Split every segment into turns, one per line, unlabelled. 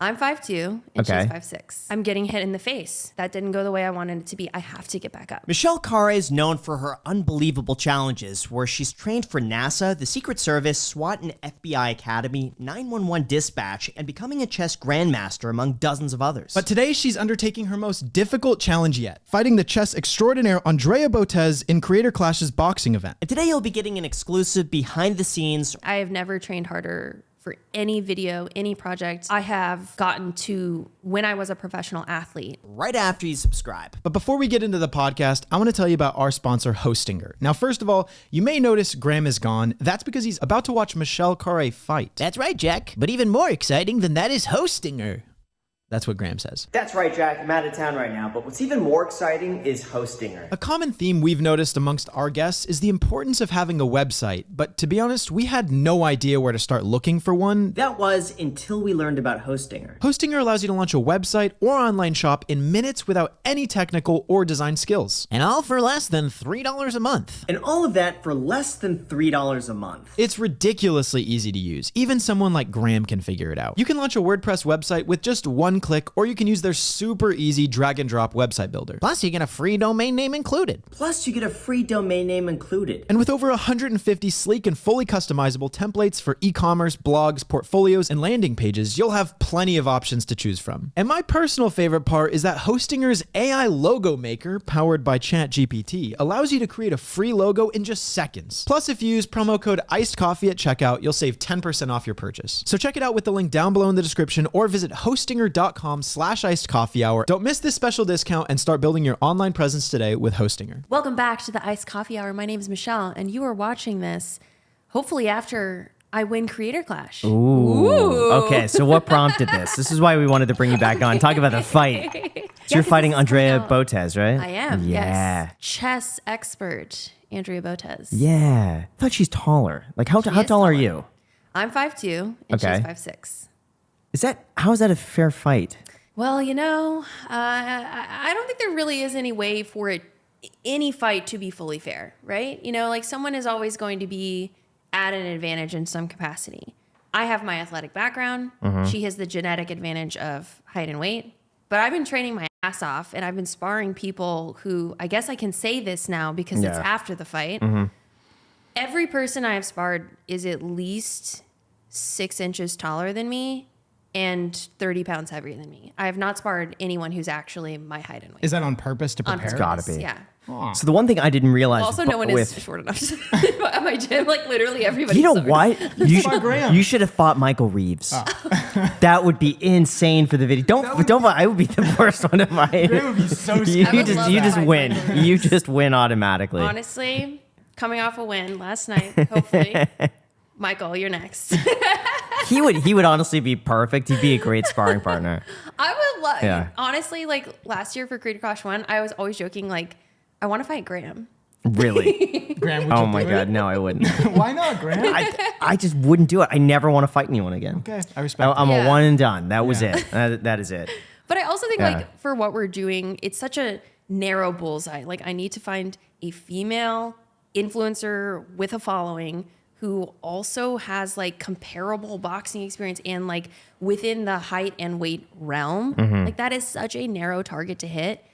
I'm 5'2", and she's 5'6". I'm getting hit in the face. That didn't go the way I wanted it to be. I have to get back up.
Michelle Khare is known for her unbelievable challenges, where she's trained for NASA, the Secret Service, SWAT and FBI Academy, 911 dispatch, and becoming a chess grandmaster, among dozens of others.
But today, she's undertaking her most difficult challenge yet, fighting the chess extraordinaire Andrea Botez in Creator Clash's boxing event.
And today you'll be getting an exclusive behind-the-scenes.
I have never trained harder for any video, any project I have gotten to when I was a professional athlete.
Right after you subscribe.
But before we get into the podcast, I want to tell you about our sponsor, Hostinger. Now, first of all, you may notice Graham is gone. That's because he's about to watch Michelle Khare fight.
That's right, Jack. But even more exciting than that is Hostinger. That's what Graham says.
That's right, Jack. I'm out of town right now, but what's even more exciting is hosting her.
A common theme we've noticed amongst our guests is the importance of having a website, but to be honest, we had no idea where to start looking for one.
That was until we learned about hosting her.
Hostinger allows you to launch a website or online shop in minutes without any technical or design skills.
And all for less than $3 a month.
And all of that for less than $3 a month.
It's ridiculously easy to use. Even someone like Graham can figure it out. You can launch a WordPress website with just one click, or you can use their super easy drag and drop website builder.
Plus, you get a free domain name included.
And with over 150 sleek and fully customizable templates for e-commerce, blogs, portfolios, and landing pages, you'll have plenty of options to choose from. And my personal favorite part is that Hostinger's AI logo maker, powered by ChatGPT, allows you to create a free logo in just seconds. Plus, if you use promo code Iced Coffee at checkout, you'll save 10% off your purchase. So check it out with the link down below in the description, or visit hostinger.com/icedcoffeehour. Don't miss this special discount and start building your online presence today with Hostinger.
Welcome back to the Iced Coffee Hour. My name is Michelle, and you are watching this hopefully after I win Creator Clash.
Ooh. Okay, so what prompted this? This is why we wanted to bring you back on. Talk about the fight. So you're fighting Andrea Botez, right?
I am,
yeah.
yes. Chess expert, Andrea Botez.
Yeah. I thought she's taller. Like, how tall are you?
I'm 5'2", and she's 5'6".
How is that a fair fight?
Well, you know, I don't think there really is any way for any fight to be fully fair, right? You know, like someone is always going to be at an advantage in some capacity. I have my athletic background. She has the genetic advantage of height and weight. But I've been training my ass off, and I've been sparring people who, I guess I can say this now because it's after the fight. Every person I have sparred is at least 6 inches taller than me and 30 pounds heavier than me. I have not sparred anyone who's actually my height and weight.
Is that on purpose to prepare?
It's
gotta be.
Yeah.
So the one thing I didn't realize.
Also, no one is short enough at my gym. Like literally everybody.
You know what? You should have fought Michael Reeves. That would be insane for the video. Don't. I would be the worst one to fight.
Graham would be so
You
scared.
just win. You just win automatically.
Honestly, coming off a win last night, hopefully, Michael, you're next.
He would honestly be perfect. He'd be a great sparring partner.
I would love.
Yeah.
Honestly, like last year for Creator Clash 1, I was always joking like, I want to fight Graham.
Really?
Graham,
Oh my God, no, I wouldn't.
Why not, Graham?
I just wouldn't do it. I never want to fight anyone again.
Okay, I respect
I'm
Yeah.
a one and done. That was it. That is it.
But I also think
Yeah.
like for what we're doing, it's such a narrow bullseye. Like I need to find a female influencer with a following who also has like comparable boxing experience and like within the height and weight realm. Like that is such a narrow target to hit.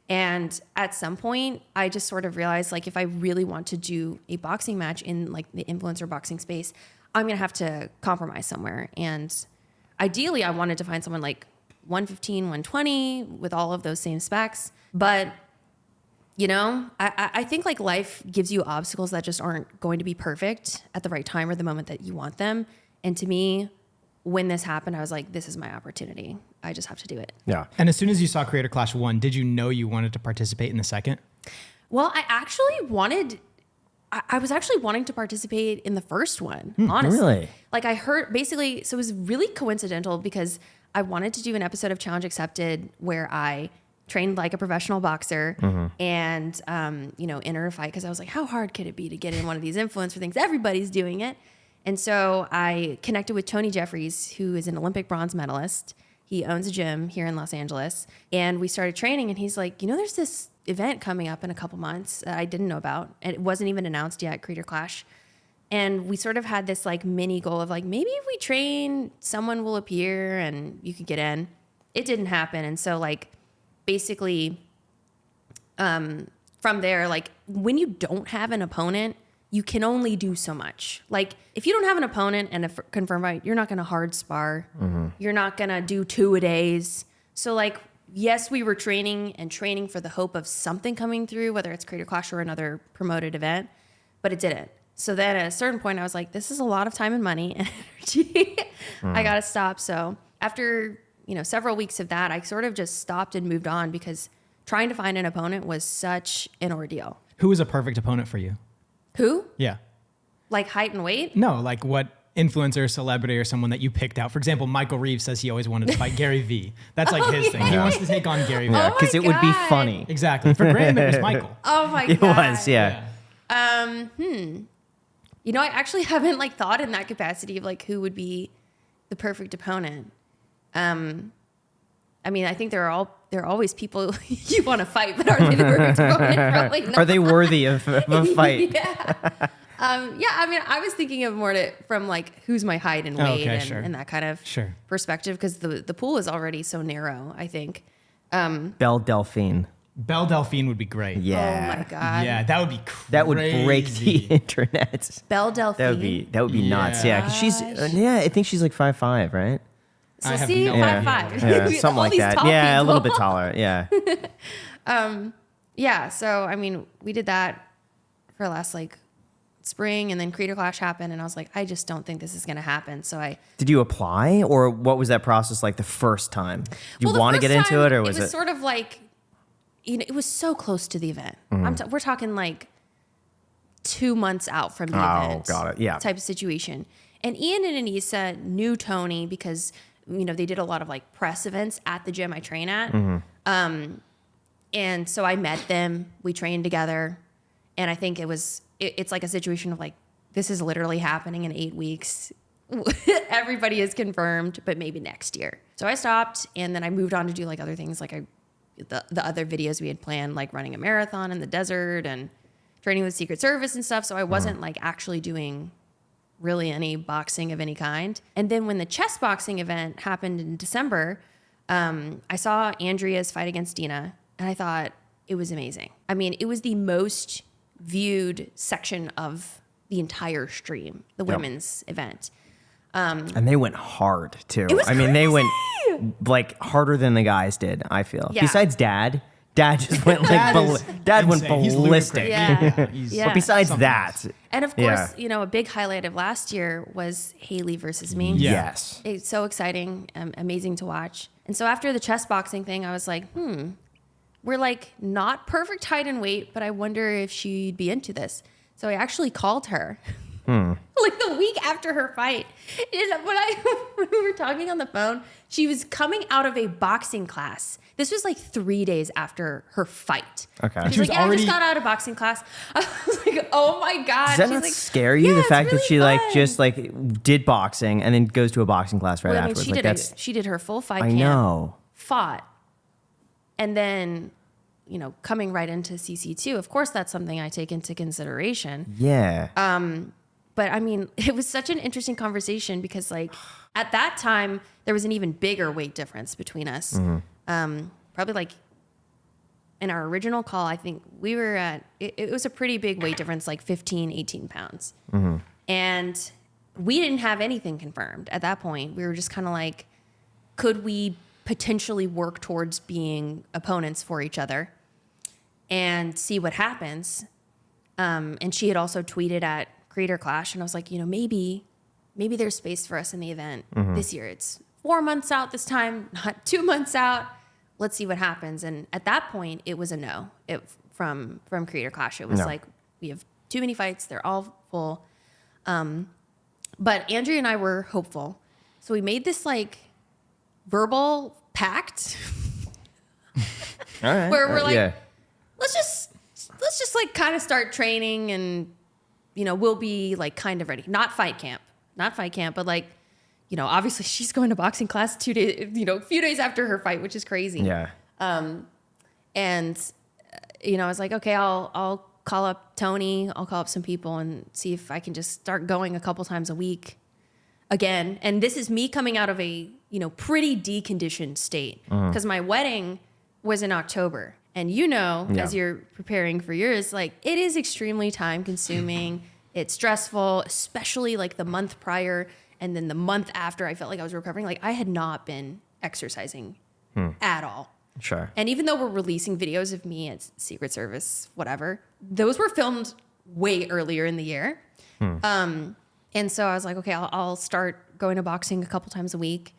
And at some point, I just sort of realized like if I really want to do a boxing match in like the influencer boxing space, I'm gonna have to compromise somewhere. And ideally, I wanted to find someone like 115, 120 with all of those same specs. But you know, I think like life gives you obstacles that just aren't going to be perfect at the right time or the moment that you want them. And to me, when this happened, I was like, this is my opportunity. I just have to do it.
Yeah.
And as soon as you saw Creator Clash 1, did you know you wanted to participate in the second?
Well, I was actually wanting to participate in the first one, honestly.
Really?
Like I heard basically, so it was really coincidental because I wanted to do an episode of Challenge Accepted where I trained like a professional boxer and, enter a fight because I was like, how hard could it be to get in one of these influencer things? Everybody's doing it. And so I connected with Tony Jeffries, who is an Olympic bronze medalist. He owns a gym here in Los Angeles. And we started training and he's like, you know, there's this event coming up in a couple months that I didn't know about. And it wasn't even announced yet, Creator Clash. And we sort of had this like mini goal of like, maybe if we train, someone will appear and you could get in. It didn't happen. And so like basically from there, like when you don't have an opponent, you can only do so much. Like if you don't have an opponent and a confirmed fight, you're not going to hard spar. You're not going to do 2-a-days. So like, yes, we were training for the hope of something coming through, whether it's Creator Clash or another promoted event, but it didn't. So then at a certain point I was like, this is a lot of time and money and energy. I got to stop. So after, several weeks of that, I sort of just stopped and moved on because trying to find an opponent was such an ordeal.
Who was a perfect opponent for you?
Who?
Yeah.
Like height and weight?
No, like what influencer, celebrity, or someone that you picked out. For example, Michael Reeves says he always wanted to fight Gary Vee. That's like his thing. He wants to take on Gary Vee.
Oh
Because it would be
God.
funny.
Exactly. For Graham, it was Michael.
Oh my
It
God.
was, yeah.
I actually haven't like thought in that capacity of like who would be the perfect opponent. I think there are always people you want to fight, but are they the perfect opponent? Probably not.
Are they worthy of a fight?
Yeah. I was thinking of more from like who's my height and weight
okay,
and,
sure.
and that kind of
Sure.
perspective because the pool is already so narrow, I think.
Belle Delphine.
Belle Delphine would be great.
Yeah.
Oh my God.
Yeah, that would be crazy.
That would break the internet.
Belle Delphine.
That would be nuts. Yeah, because she's I think she's like 5'5", right?
So
I have
see,
no
5'5".
Yeah, something
All
like
these
that.
tall
Yeah, a little
people.
bit taller. Yeah.
Yeah, so we did that for last like spring, and then Creator Clash happened, and I was like, I just don't think this is gonna happen. So I
Did you apply, or what was that process like the first time? Did you
the
want to
first
get into
time,
it, or was it?
sort of like, it was so close to the event. We're talking like 2 months out from the event.
Oh, got it. Yeah.
Type of situation. And Ian and Anissa knew Tony because they did a lot of like press events at the gym I train at. And so I met them. We trained together, and I think it's like a situation of like, this is literally happening in 8 weeks. Everybody is confirmed, but maybe next year. So I stopped, and then I moved on to do like other things, like the other videos we had planned, like running a marathon in the desert and training with Secret Service and stuff. So I wasn't like actually doing really any boxing of any kind. And then when the chess boxing event happened in December, I saw Andrea's fight against Dina, and I thought it was amazing. I mean, it was the most viewed section of the entire stream, the women's event.
And they went hard too.
was
They went
crazy.
like harder than the guys did. I feel.
Yeah.
Besides Dad just went like Dad went
insane. He's
ballistic.
ludicrous.
Yeah.
He's
Yeah.
But besides
something
that,
And of course, a big highlight of last year was Haley versus me.
Yeah.
yes.
It's so exciting, amazing to watch. And so after the chess boxing thing, I was like, we're like not perfect height and weight, but I wonder if she'd be into this. So I actually called her like the week after her fight. And when we were talking on the phone, she was coming out of a boxing class. This was like 3 days after her fight.
Okay.
She's
She was
like, I
already-
just got out of boxing class. I was like, oh my God.
Does that
She's
not
like,
scare you?
"Yeah,
The
it's
fact that
really
she like
fun."
just like did boxing and then goes to a boxing class right
Well, I mean,
afterwards.
she did her full fight
I
camp.
know.
Fought, and then coming right into CC2, of course that's something I take into consideration.
Yeah.
But I mean, it was such an interesting conversation because like at that time there was an even bigger weight difference between us. Probably like in our original call, I think we were at it was a pretty big weight difference, like 15, 18 pounds. And we didn't have anything confirmed at that point. We were just kind of like, could we potentially work towards being opponents for each other and see what happens? And she had also tweeted at Creator Clash, and I was like, maybe there's space for us in the event this year. It's 4 months out this time, not 2 months out. Let's see what happens. And at that point, it was a no. From Creator Clash, it was like, we have too many fights. They're all full. But Andrea and I were hopeful, so we made this like verbal pact
All right.
where we're like,
yeah.
let's just like kind of start training, and we'll be like kind of ready. Not fight camp, but like, obviously she's going to boxing class 2 days, a few days after her fight, which is crazy.
Yeah.
And I was like, okay, I'll call up Tony, I'll call up some people and see if I can just start going a couple times a week again. And this is me coming out of a, pretty deconditioned state because my wedding was in October. And as you're preparing for yours, like it is extremely time consuming. It's stressful, especially like the month prior. And then the month after I felt like I was recovering, like I had not been exercising at all.
Sure.
And even though we're releasing videos of me at Secret Service, whatever, those were filmed way earlier in the year. And so I was like, okay, I'll start going to boxing a couple times a week.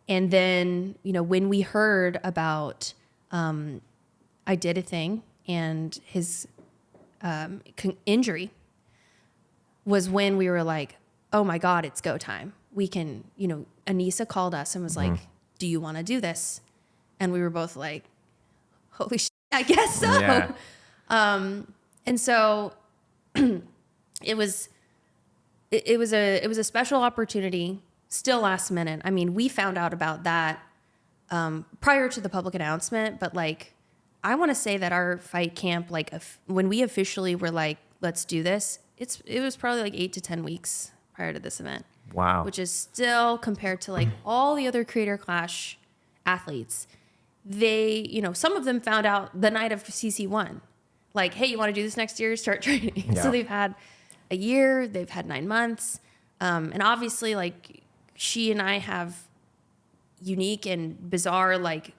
And then, when we heard about, I did a thing and his injury was when we were like, oh my God, it's go time. We can, Anissa called us and was like, do you want to do this? And we were both like, holy shit, I guess so.
Yeah.
And so it was a special opportunity, still last minute. I mean, we found out about that prior to the public announcement, but like, I want to say that our fight camp, like when we officially were like, let's do this, it was probably like 8 to 10 weeks prior to this event.
Wow.
Which is still compared to like all the other Creator Clash athletes. They, some of them found out the night of CC1, like, hey, you want to do this next year? Start training.
Yeah.
So they've had a year, they've had 9 months. And obviously like she and I have unique and bizarre, like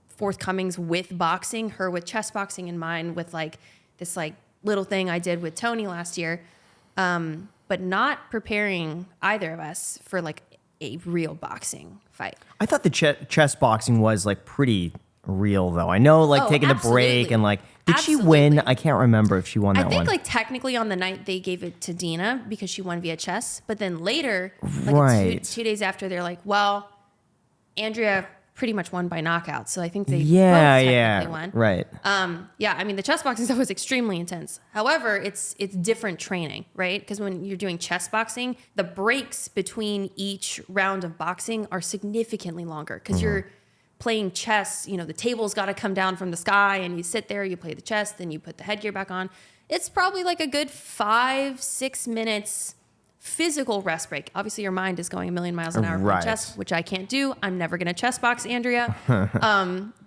forthcomings with boxing, her with chess boxing and mine with like this like little thing I did with Tony last year. But not preparing either of us for like a real boxing fight.
I thought the chess boxing was like pretty real though. I know like taking a break and like, did she win? I can't remember if she won that one.
I think like technically on the night they gave it to Dina because she won via chess. But then later, like
Right.
two days after, they're like, well, Andrea pretty much won by knockout. So I think they both technically won.
Right.
Yeah, I mean, the chess boxing stuff was extremely intense. However, it's different training, right? Because when you're doing chess boxing, the breaks between each round of boxing are significantly longer because you're playing chess. The table's got to come down from the sky and you sit there, you play the chess, then you put the headgear back on. It's probably like a good 5-6 minutes physical rest break. Obviously, your mind is going a million miles an hour
Right.
playing chess, which I can't do. I'm never going to chess box, Andrea.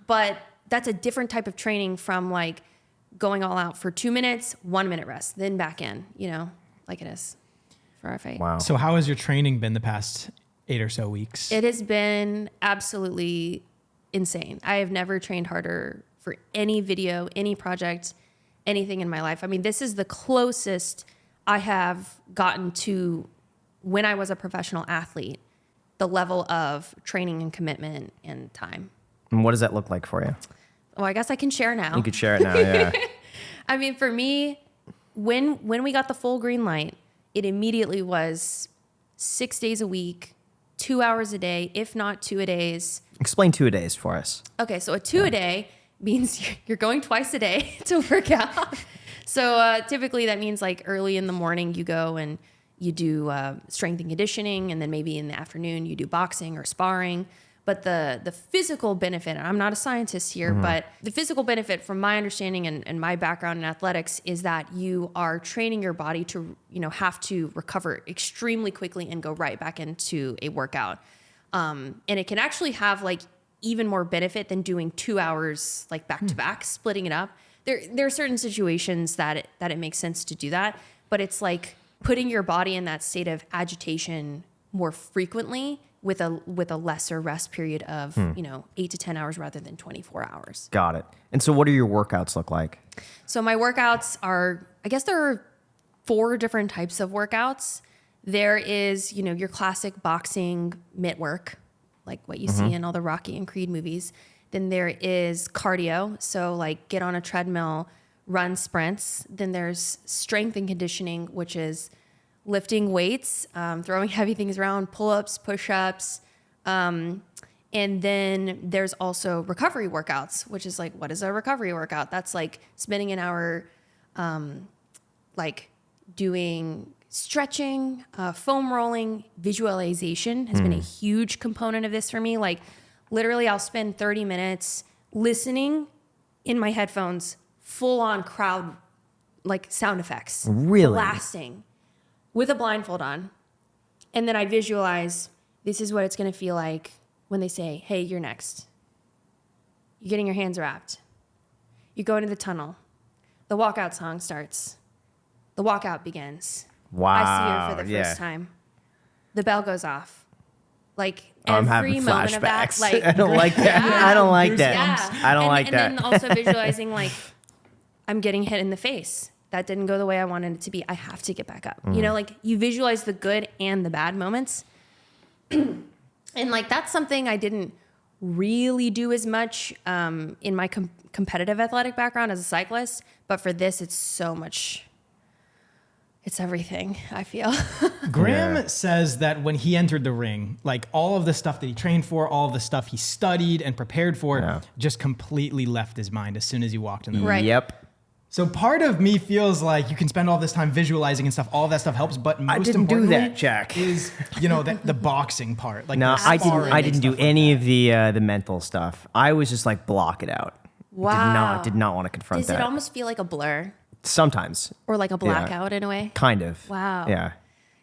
But that's a different type of training from like going all out for 2 minutes, 1 minute rest, then back in, like it is for our fight.
Wow.
So how has your training been the past 8 or so weeks?
It has been absolutely insane. I have never trained harder for any video, any project, anything in my life. I mean, this is the closest I have gotten to when I was a professional athlete, the level of training and commitment and time.
And what does that look like for you?
Well, I guess I can share now.
You could share it now, yeah.
I mean, for me, when we got the full green light, it immediately was 6 days a week, 2 hours a day, if not 2 a days.
Explain 2 a days for us.
Okay, so a 2 a day means you're going twice a day to work out. So typically that means like early in the morning you go and you do strength and conditioning, and then maybe in the afternoon you do boxing or sparring. But the physical benefit, and I'm not a scientist here, but the physical benefit from my understanding and my background in athletics is that you are training your body to, have to recover extremely quickly and go right back into a workout. And it can actually have like even more benefit than doing 2 hours like back to back, splitting it up. There are certain situations that it makes sense to do that, but it's like putting your body in that state of agitation more frequently with a lesser rest period of 8 to 10 hours rather than 24 hours.
Got it. And so what do your workouts look like?
So my workouts are, I guess there are 4 different types of workouts. There is, your classic boxing mitt work, like what you see in all the Rocky and Creed movies. Then there is cardio, so like get on a treadmill, run sprints. Then there's strength and conditioning, which is lifting weights, throwing heavy things around, pull-ups, push-ups. And then there's also recovery workouts, which is like, what is a recovery workout? That's like spending an hour like doing stretching, foam rolling. Visualization has been a huge component of this for me. Like literally I'll spend 30 minutes listening in my headphones, full on crowd like sound effects.
Really?
Blasting with a blindfold on. And then I visualize this is what it's going to feel like when they say, hey, you're next. You're getting your hands wrapped. You go into the tunnel. The walkout song starts. The walkout begins.
Wow.
I see her for the
yeah.
first time. The bell goes off. Like
I'm
every
having
moment of that.
flashbacks.
Like
I don't like that.
Yeah.
I don't like that.
Yeah.
I don't like that.
And then also visualizing like I'm getting hit in the face. That didn't go the way I wanted it to be. I have to get back up. You know, like you visualize the good and the bad moments. And like that's something I didn't really do as much in my competitive athletic background as a cyclist. But for this, it's so much. It's everything, I feel.
Graham says that when he entered the ring, like all of the stuff that he trained for, all of the stuff he studied and prepared for, just completely left his mind as soon as he walked in the ring.
Right.
Yep.
So part of me feels like you can spend all this time visualizing and stuff. All of that stuff helps, but most
I didn't do
importantly
that, Jack.
is, you know, the boxing part. Like
No,
the
I didn't.
sparring
I
and
didn't do
stuff like
any
that.
of the mental stuff. I was just like block it out.
Wow.
Did not want to confront
Does
that.
it almost feel like a blur
Sometimes,
or like a blackout in a way?
kind of.
Wow.
Yeah.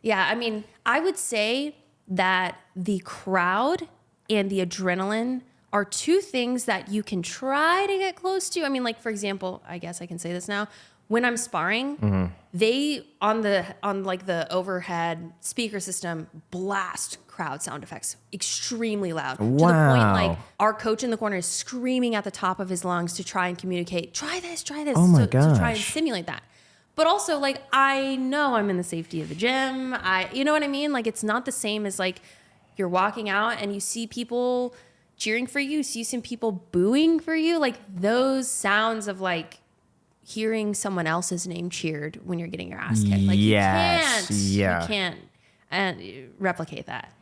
Yeah, I mean, I would say that the crowd and the adrenaline are two things that you can try to get close to. I mean, like for example, I guess I can say this now. When I'm sparring, they on like the overhead speaker system blast crowd sound effects extremely loud to the point
Wow.
like our coach in the corner is screaming at the top of his lungs to try and communicate, try this,
Oh my
to try and
gosh.
simulate that. But also like I know I'm in the safety of the gym. You know what I mean? Like it's not the same as like you're walking out and you see people cheering for you, see some people booing for you, like those sounds of like hearing someone else's name cheered when you're getting your ass kicked. Like
Yes,
you can't replicate that.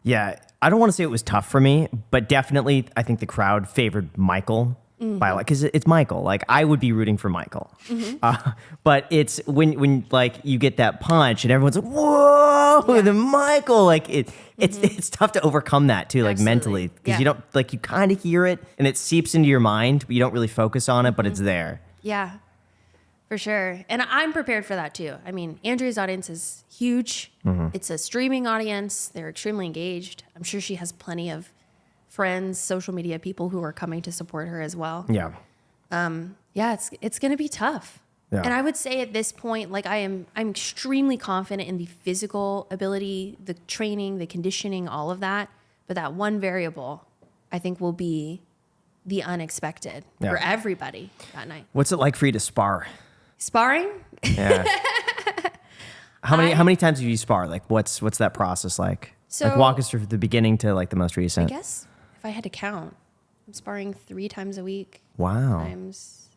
Yeah. I don't want to say it was tough for me, but definitely I think the crowd favored Michael by like, because it's Michael. Like I would be rooting for Michael. But it's when like you get that punch and everyone's like, whoa, the Michael. Like it's tough to overcome that too, like
Absolutely.
mentally, because
Yeah.
you don't like you kind of hear it and it seeps into your mind, but you don't really focus on it, but it's there.
Yeah, for sure. And I'm prepared for that too. I mean, Andrea's audience is huge. It's a streaming audience. They're extremely engaged. I'm sure she has plenty of friends, social media people who are coming to support her as well.
Yeah.
Yeah, it's going to be tough.
Yeah.
And I would say at this point, like I'm extremely confident in the physical ability, the training, the conditioning, all of that. But that one variable, I think, will be the unexpected
Yeah.
for everybody that night.
What's it like for you to spar?
Sparring?
Yeah. How many times have you sparred? Like what's that process like?
So-
like walk us through the beginning to like the most
I
recent.
guess if I had to count, I'm sparring 3 times a week,
Wow.
times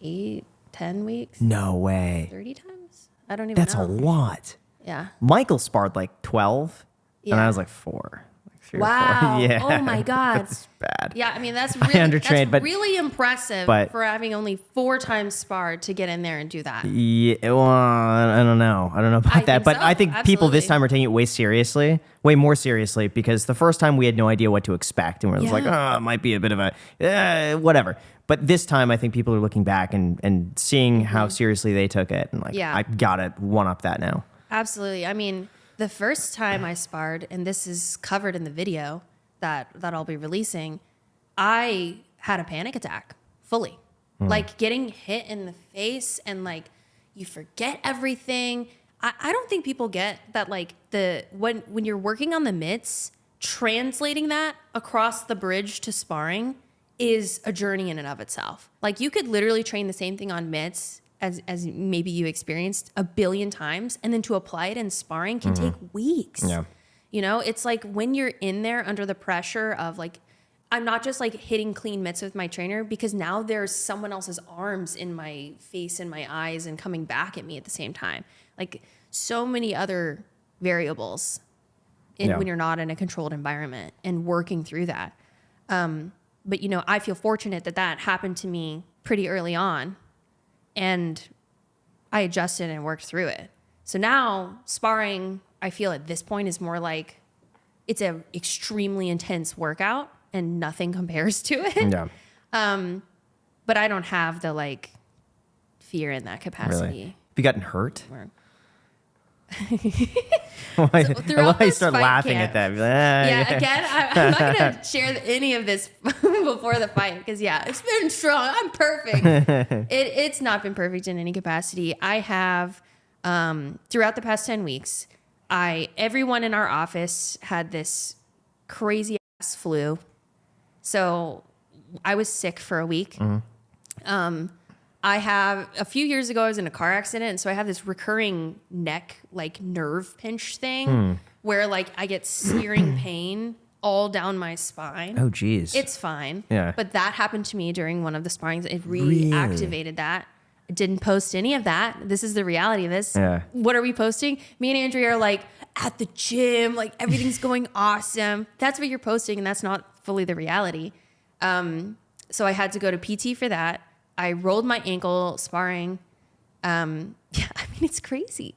8, 10 weeks,
No way.
30 times. I don't even
That's
know.
a lot.
Yeah.
Michael sparred like 12 and
Yeah.
I was like 4. Like 3 or 4.
Wow.
Yeah.
Oh my God.
That's bad.
Yeah, I mean that's really,
undertrained, but-
really impressive
but-
for having only 4 times sparred to get in there and do that.
Yeah, well, I don't know. I don't know about
I
that,
think
but
so.
I think people this
Absolutely.
time are taking it way more seriously, because the first time we had no idea what to expect, and we were like,
Yeah.
oh, it might be a bit of a whatever. But this time, I think people are looking back and seeing how seriously they took it, and like,
Yeah.
I gotta one up that now.
Absolutely. I mean, the first time I sparred, and this is covered in the video that I'll be releasing, I had a panic attack fully. Like getting hit in the face and like you forget everything. I don't think people get that like when you're working on the mitts, translating that across the bridge to sparring is a journey in and of itself. Like you could literally train the same thing on mitts as maybe you experienced a billion times, and then to apply it in sparring can take weeks.
Yeah.
You know, it's like when you're in there under the pressure of like, I'm not just like hitting clean mitts with my trainer, because now there's someone else's arms in my face and my eyes and coming back at me at the same time. Like so many other variables when you're not in a controlled environment and working through that. But, you know, I feel fortunate that happened to me pretty early on, and I adjusted and worked through it. So now sparring, I feel at this point is more like it's an extremely intense workout and nothing compares to it.
Yeah.
But I don't have the like fear in that capacity.
Really? Have you gotten hurt?
Or-
Why
throughout
you
this
start
fight
laughing
camp-
at that? Be like, "Ah,
Yeah, again, I'm not going to share any of this before the fight because, yeah, it's been strong. I'm perfect. It's not been perfect in any capacity. I have, throughout the past 10 weeks, everyone in our office had this crazy ass flu. So I was sick for a week. I have a few years ago, I was in a car accident. And so I have this recurring neck, like nerve pinch thing where like I get searing pain all down my spine.
Oh, geez.
It's fine.
Yeah.
But that happened to me during one of the sparrings. It reactivated that. I didn't post any of that. This is the reality of this.
Yeah.
What are we posting? Me and Andrea are like at the gym, like everything's going awesome. That's what you're posting, and that's not fully the reality. So I had to go to PT for that. I rolled my ankle sparring. Yeah, I mean, it's crazy.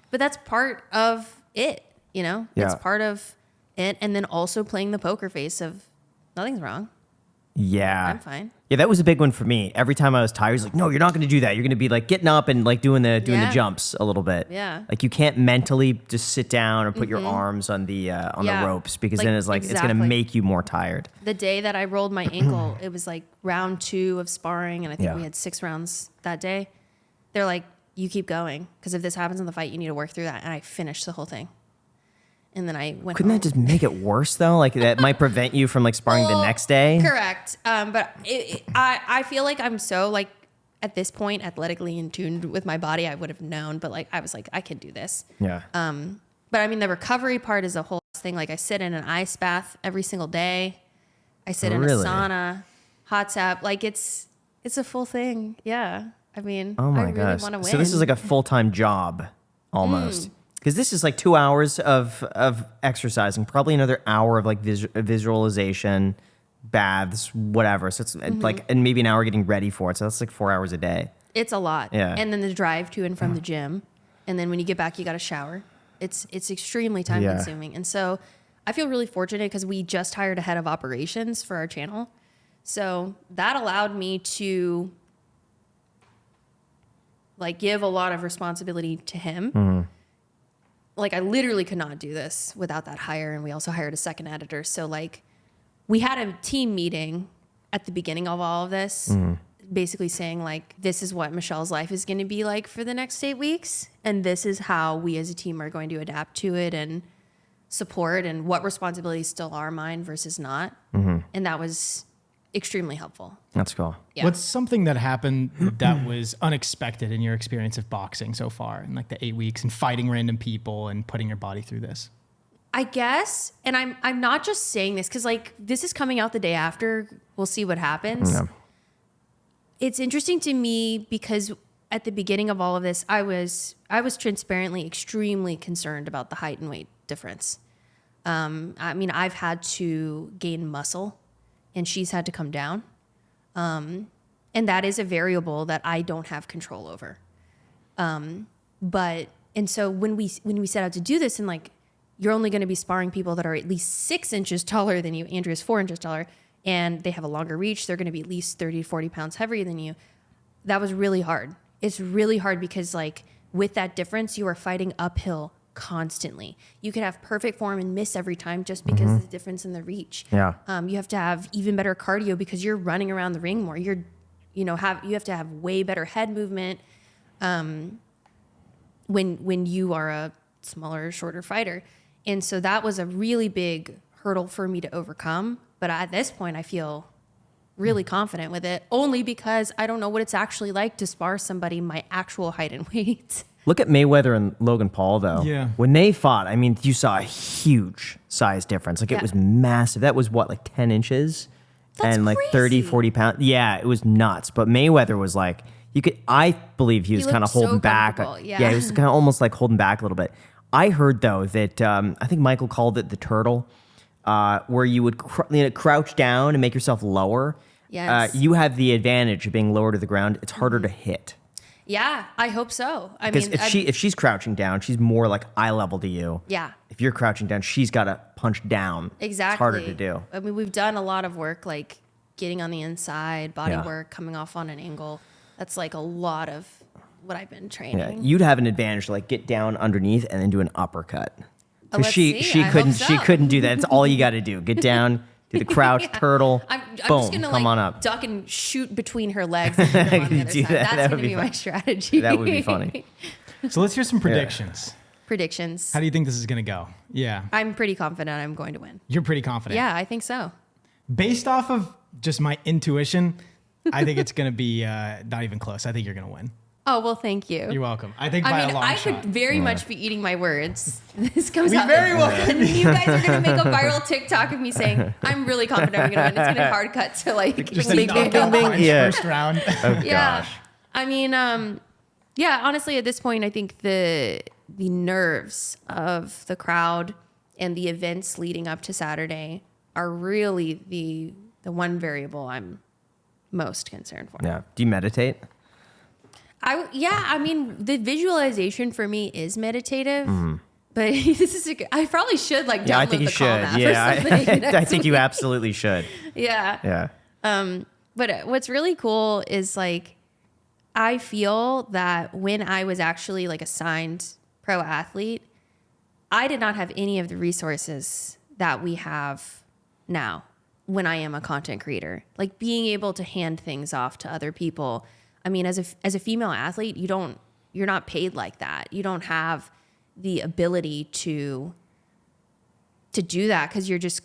But that's part of it, you know?
Yeah.
It's part of it. And then also playing the poker face of nothing's wrong.
Yeah.
I'm fine.
Yeah, that was a big one for me. Every time I was tired, he's like, no, you're not going to do that. You're going to be like getting up and like doing the
Yeah.
jumps a little bit.
Yeah.
Like you can't mentally just sit down or put your arms on the
Yeah.
ropes because
Like,
then it's like it's going to
exactly.
make you more tired.
The day that I rolled my ankle, it was like round 2 of sparring, and I think
Yeah.
we had 6 rounds that day. They're like, you keep going, because if this happens in the fight, you need to work through that. And I finished the whole thing. And then I went
Couldn't
home.
that just make it worse though? Like that might prevent you from like sparring the
Well,
next day.
Correct. But I feel like I'm so like at this point athletically in tune with my body. I would have known, but like I was like, I can do this.
Yeah.
But I mean, the recovery part is a whole thing. Like I sit in an ice bath every single day. I sit in a
Really?
sauna, hot tap. Like it's a full thing. Yeah. I mean,
Oh my
I really
gosh.
want to win.
So this is like a full-time job almost. Because this is like 2 hours of exercising, probably another hour of like visualization, baths, whatever. So it's like, and maybe an hour getting ready for it. So that's like 4 hours a day.
It's a lot.
Yeah.
And then the drive to and from the gym. And then when you get back, you got to shower. It's extremely time
Yeah.
consuming. And so I feel really fortunate because we just hired a head of operations for our channel. So that allowed me to like give a lot of responsibility to him. Like I literally could not do this without that hire. And we also hired a second editor. So like we had a team meeting at the beginning of all of this, basically saying like, this is what Michelle's life is going to be like for the next 8 weeks. And this is how we as a team are going to adapt to it and support and what responsibilities still are mine versus not. And that was extremely helpful.
That's cool.
Yeah.
What's something that happened that was unexpected in your experience of boxing so far in like the 8 weeks and fighting random people and putting your body through this?
I guess, and I'm not just saying this because like this is coming out the day after. We'll see what happens.
Yeah.
It's interesting to me because at the beginning of all of this, I was transparently extremely concerned about the height and weight difference. I mean, I've had to gain muscle, and she's had to come down, and that is a variable that I don't have control over. And so when we set out to do this, and like you're only going to be sparring people that are at least 6 inches taller than you. Andrea's 4 inches taller, and they have a longer reach. They're going to be at least 30 to 40 pounds heavier than you. That was really hard. It's really hard because like with that difference, you are fighting uphill constantly. You could have perfect form and miss every time just because of the difference in the reach.
Yeah.
You have to have even better cardio because you're running around the ring more. You have to have way better head movement when you are a smaller, shorter fighter. And so that was a really big hurdle for me to overcome. But at this point, I feel really confident with it, only because I don't know what it's actually like to spar somebody my actual height and weight.
Look at Mayweather and Logan Paul, though.
Yeah.
When they fought, I mean, you saw a huge size difference. Like, it
Yeah.
was massive. That was, what, like 10 inches?
That's
and like
crazy.
30, 40 pounds. Yeah, it was nuts. But Mayweather was like, I believe he was kind of
looked so
holding back.
comfortable, yeah.
He was kind of almost like holding back a little bit. I heard, though, that I think Michael called it the turtle, where you would crouch down and make yourself lower.
Yes.
You have the advantage of being lower to the ground. It's harder to hit.
Yeah, I hope so. I
Because
mean,
if she's crouching down, she's more like eye level to you.
yeah,
If you're crouching down, she's got to punch down.
exactly.
It's harder to do.
I mean, we've done a lot of work like getting on the inside, body
Yeah.
work, coming off on an angle. That's like a lot of what I've been training.
Yeah, you'd have an advantage to like get down underneath and then do an uppercut. Because
let's
she
see. I hope
couldn't
so.
she couldn't do that. It's all you got to do. Get down, do the crouch, turtle,
I'm
boom,
just gonna
come
like
on up.
duck and shoot between her legs and hit them on the other
Do
side.
that.
That's
That
gonna
would be
be my
fun.
strategy.
That would be funny.
So let's hear some predictions.
Predictions.
How do you think this is going to go? Yeah.
I'm pretty confident I'm going to win.
You're pretty confident.
Yeah, I think so.
Based off of just my intuition, I think it's going to be not even close. I think you're going to win.
Oh, well, thank you.
You're welcome. I think by
I
a
mean,
long
I
shot.
could very much be eating my words. This comes
We
out.
very well could
And you guys are going to make a viral TikTok of me saying, I'm really confident I'm going to win. It's going to hard cut to like,
Just a
bing, bing,
knockout
bing,
punch
bing.
Yeah.
first round.
Oh
Yeah.
gosh.
I mean, yeah, honestly, at this point, I think the nerves of the crowd and the events leading up to Saturday are really the one variable I'm most concerned for.
Yeah. Do you meditate?
I mean, the visualization for me is meditative, but this is I probably should like download
Yeah, I think you
the Calm
should.
app or
Yeah,
something.
I think you absolutely should.
Yeah.
Yeah.
But what's really cool is like, I feel that when I was actually like assigned pro athlete, I did not have any of the resources that we have now when I am a content creator. Like being able to hand things off to other people. I mean, as a female athlete, you're not paid like that. You don't have the ability to do that because you're just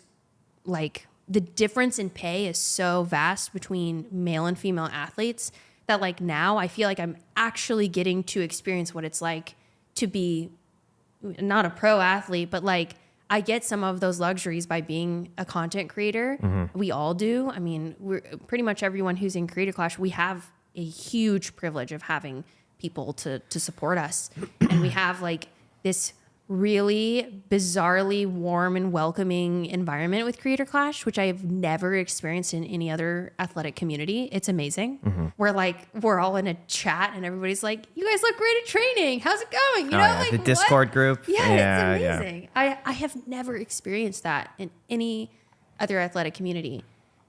like, the difference in pay is so vast between male and female athletes that like now I feel like I'm actually getting to experience what it's like to be not a pro athlete, but like I get some of those luxuries by being a content creator. We all do. I mean, we're pretty much everyone who's in Creator Clash, we have a huge privilege of having people to support us. And we have like this really bizarrely warm and welcoming environment with Creator Clash, which I have never experienced in any other athletic community. It's amazing. We're all in a chat and everybody's like, you guys look great at training. How's it going? You know,
yeah.
like
The
what?
Discord group.
Yeah, it's amazing. I have never experienced that in any other athletic community.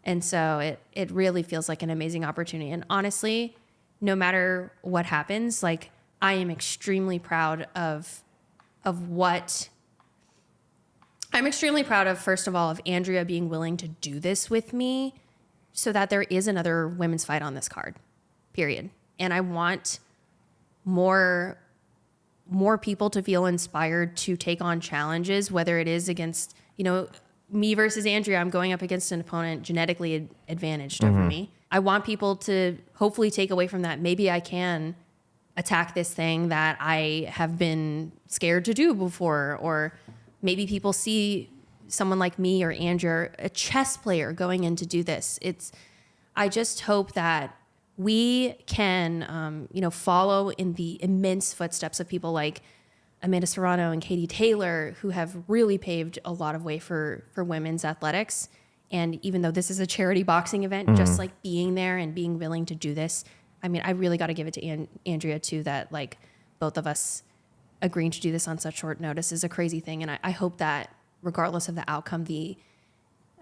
And so it really feels like an amazing opportunity. And honestly, no matter what happens, like I am extremely proud of what I'm extremely proud of, first of all, of Andrea being willing to do this with me so that there is another women's fight on this card, period. And I want more people to feel inspired to take on challenges, whether it is against, me versus Andrea. I'm going up against an opponent genetically advantaged over me. I want people to hopefully take away from that. Maybe I can attack this thing that I have been scared to do before, or maybe people see someone like me or Andrew, a chess player, going in to do this. I just hope that we can, follow in the immense footsteps of people like Amanda Serrano and Katie Taylor, who have really paved a lot of way for women's athletics. And even though this is a charity boxing event, just like being there and being willing to do this, I mean, I really got to give it to Andrea too, that like both of us agreeing to do this on such short notice is a crazy thing. And I hope that regardless of the outcome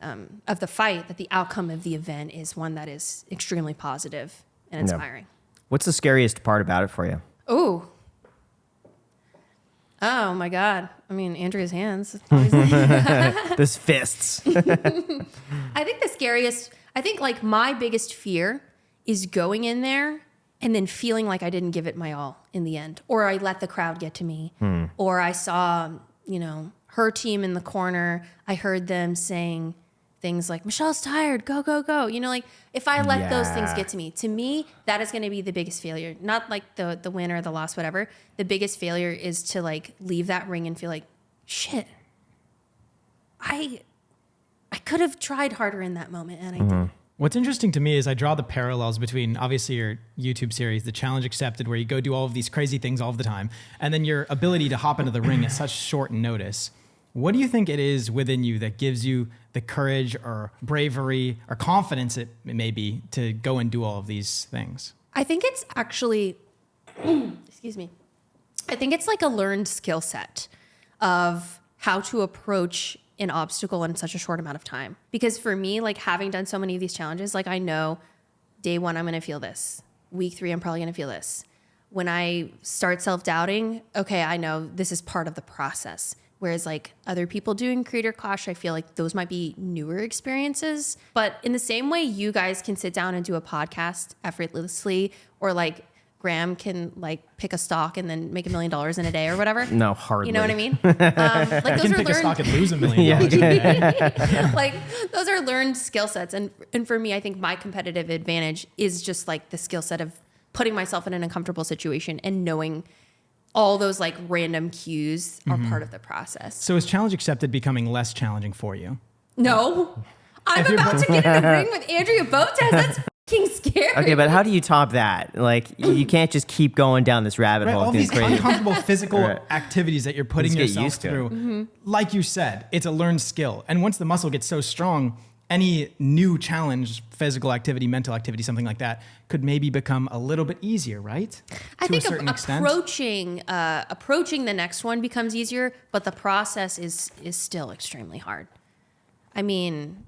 of the fight, that the outcome of the event is one that is extremely positive and inspiring.
What's the scariest part about it for you?
Oh my God. I mean, Andrea's hands.
Those fists.
I think the scariest, like my biggest fear is going in there and then feeling like I didn't give it my all in the end, or I let the crowd get to me, or I saw, her team in the corner. I heard them saying things like, Michelle's tired, go, go, go. Like if I let those things get to me, that is going to be the biggest failure. Not like the win or the loss, whatever. The biggest failure is to like leave that ring and feel like, shit, I could have tried harder in that moment and I didn't.
What's interesting to me is I draw the parallels between obviously your YouTube series, The Challenge Accepted, where you go do all of these crazy things all the time, and then your ability to hop into the ring at such short notice. What do you think it is within you that gives you the courage or bravery or confidence, it may be, to go and do all of these things?
I think it's actually, excuse me. I think it's like a learned skill set of how to approach an obstacle in such a short amount of time. Because for me, like having done so many of these challenges, like I know day one, I'm going to feel this. week 3, I'm probably going to feel this. When I start self-doubting, okay, I know this is part of the process. Whereas like other people doing Creator Clash, I feel like those might be newer experiences. But in the same way you guys can sit down and do a podcast effortlessly, or like Graham can like pick a stock and then make $1 million in a day or whatever.
No, hardly.
You know what I mean? Like
You
those
can
are
pick a stock
learned,
and lose $1 million.
like those are learned skill sets. And for me, I think my competitive advantage is just like the skill set of putting myself in an uncomfortable situation and knowing all those like random cues are part of the process.
So is challenge accepted becoming less challenging for you?
No, I'm about to get in a ring with Andrea Botez. That's fucking scary.
Okay, but how do you top that? Like, you can't just keep going down this rabbit
Right,
hole.
all
It's
these
crazy.
uncomfortable physical
Right.
activities that you're putting
Just get
yourself
used to it.
through. Like you said, it's a learned skill. And once the muscle gets so strong, any new challenge, physical activity, mental activity, something like that, could maybe become a little bit easier, right?
I
To
think
a certain extent.
approaching the next one becomes easier, but the process is still extremely hard. I mean,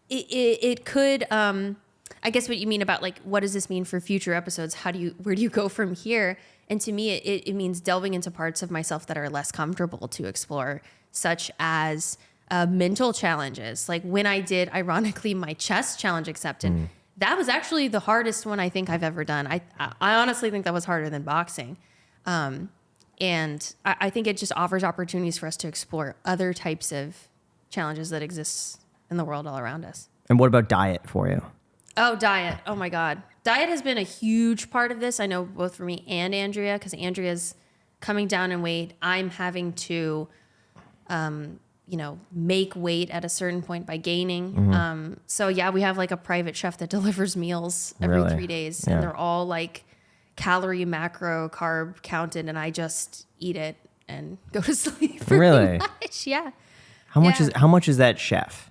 it could. I guess what you mean about like, what does this mean for future episodes? Where do you go from here? And to me, it means delving into parts of myself that are less comfortable to explore, such as mental challenges. Like when I did, ironically, my chess challenge accepted, that was actually the hardest one I think I've ever done. I honestly think that was harder than boxing. And I think it just offers opportunities for us to explore other types of challenges that exist in the world all around us.
And what about diet for you?
Oh, diet. Oh my God. Diet has been a huge part of this. I know both for me and Andrea, because Andrea's coming down in weight. I'm having to, make weight at a certain point by gaining. So yeah, we have like a private chef that delivers meals every
Really?
3 days,
Yeah.
and they're all like calorie, macro, carb counted, and I just eat it and go to sleep. Pretty
Really?
much. Yeah.
How much
Yeah.
is that chef?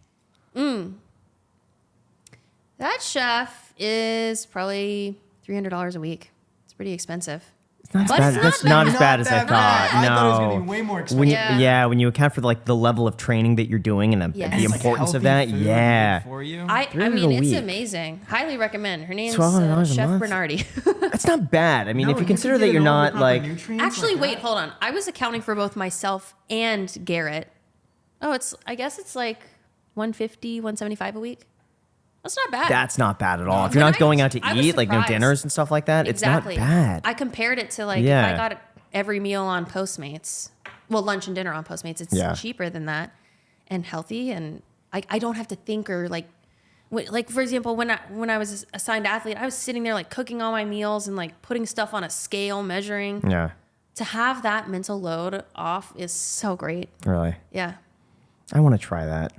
That chef is probably $300 a week. It's pretty expensive.
It's not as
But
bad.
it's
That's
not
not as
Not
bad as I
that
thought.
bad.
No.
I thought it was gonna be way more
When
expensive.
Yeah.
when you account for like the level of training that you're doing and
Yes.
the
And it's, like,
importance of
healthy
that,
food
yeah.
for you.
I
$300
mean,
a
it's
week.
amazing. Highly recommend. Her name's
$1,200 a
Chef
month?
Bernardi.
That's not bad. I mean,
No,
if you
could
consider that
get
you're
all the
not
proper
like
nutrients
Actually,
like
wait,
that.
hold on. I was accounting for both myself and Garrett. Oh, I guess it's like 150, 175 a week. That's not bad.
that's not bad at all. If you're
When
not going out to
I was
eat, like no
surprised.
dinners and stuff like that,
Exactly.
it's not bad.
I compared it to like
Yeah.
if I got every meal on Postmates, well, lunch and dinner on Postmates, it's
Yeah.
cheaper than that and healthy. And I don't have to think or like for example, when I was assigned athlete, I was sitting there like cooking all my meals and like putting stuff on a scale, measuring.
Yeah,
To have that mental load off is so great.
really.
Yeah.
I want to try that.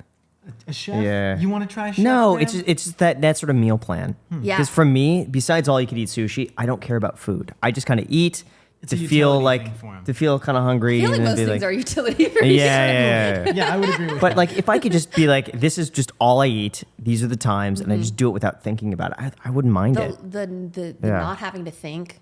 A chef?
Yeah.
You want to try a chef?
No,
Graham?
it's just that sort of meal plan.
Yeah.
Because for me, besides all you could eat sushi, I don't care about food. I just kind of eat
It's
to
a
feel
utility
like
thing for 'em.
to feel kind of hungry
I feel like
and then
most
be
things
like,
are utility for
yeah,
you.
yeah.
Yeah, I would agree with
But
that.
like, if I could just be like, this is just all I eat. These are the times, and I just do it without thinking about it. I wouldn't mind it.
The
Yeah.
not having to think,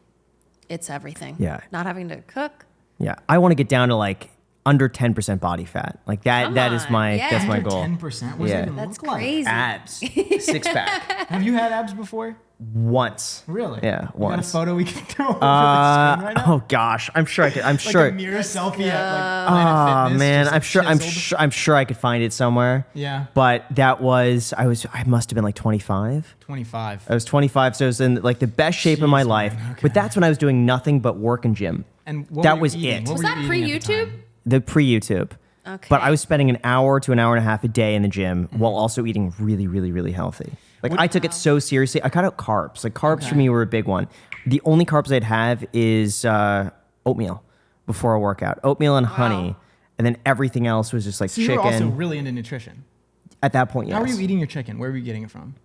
it's everything.
Yeah.
Not having to cook.
Yeah, I want to get down to like under 10% body fat. Like that.
Come
That is
on,
my
yeah.
that's my
Under
goal.
10%? What does
Yeah.
it even
That's
look like?
crazy.
Abs, 6-pack,
Have you had abs before?
once.
Really?
Yeah,
You got a
once.
photo we can throw over the screen right now?
Oh gosh, I'm sure I could. I'm
Like
sure.
a mirror selfie at
Oh
like Planet Fitness.
man,
just,
I'm
like,
sure.
chiseled.
I'm sure I could find it somewhere.
Yeah.
But that was I must have been like 25.
25.
I was 25, so I was in like the best shape of my
Jeez,
life.
man, okay.
But that's when I was doing nothing but work and gym.
And what
that
were you
was
eating?
it.
What
Was
were
that
you eating at the
pre-YouTube?
time?
The pre-YouTube.
Okay.
But I was spending an hour to an hour and a half a day in the gym while also eating really, really, really healthy. Like I took it so seriously. I cut out carbs. Like carbs for
Okay.
me were a big one. The only carbs I'd have is oatmeal before a workout. Oatmeal and honey. And then everything else was just like
So you
chicken.
were also really into nutrition.
At that point, yes.
How were you eating your chicken? Where were you getting it from?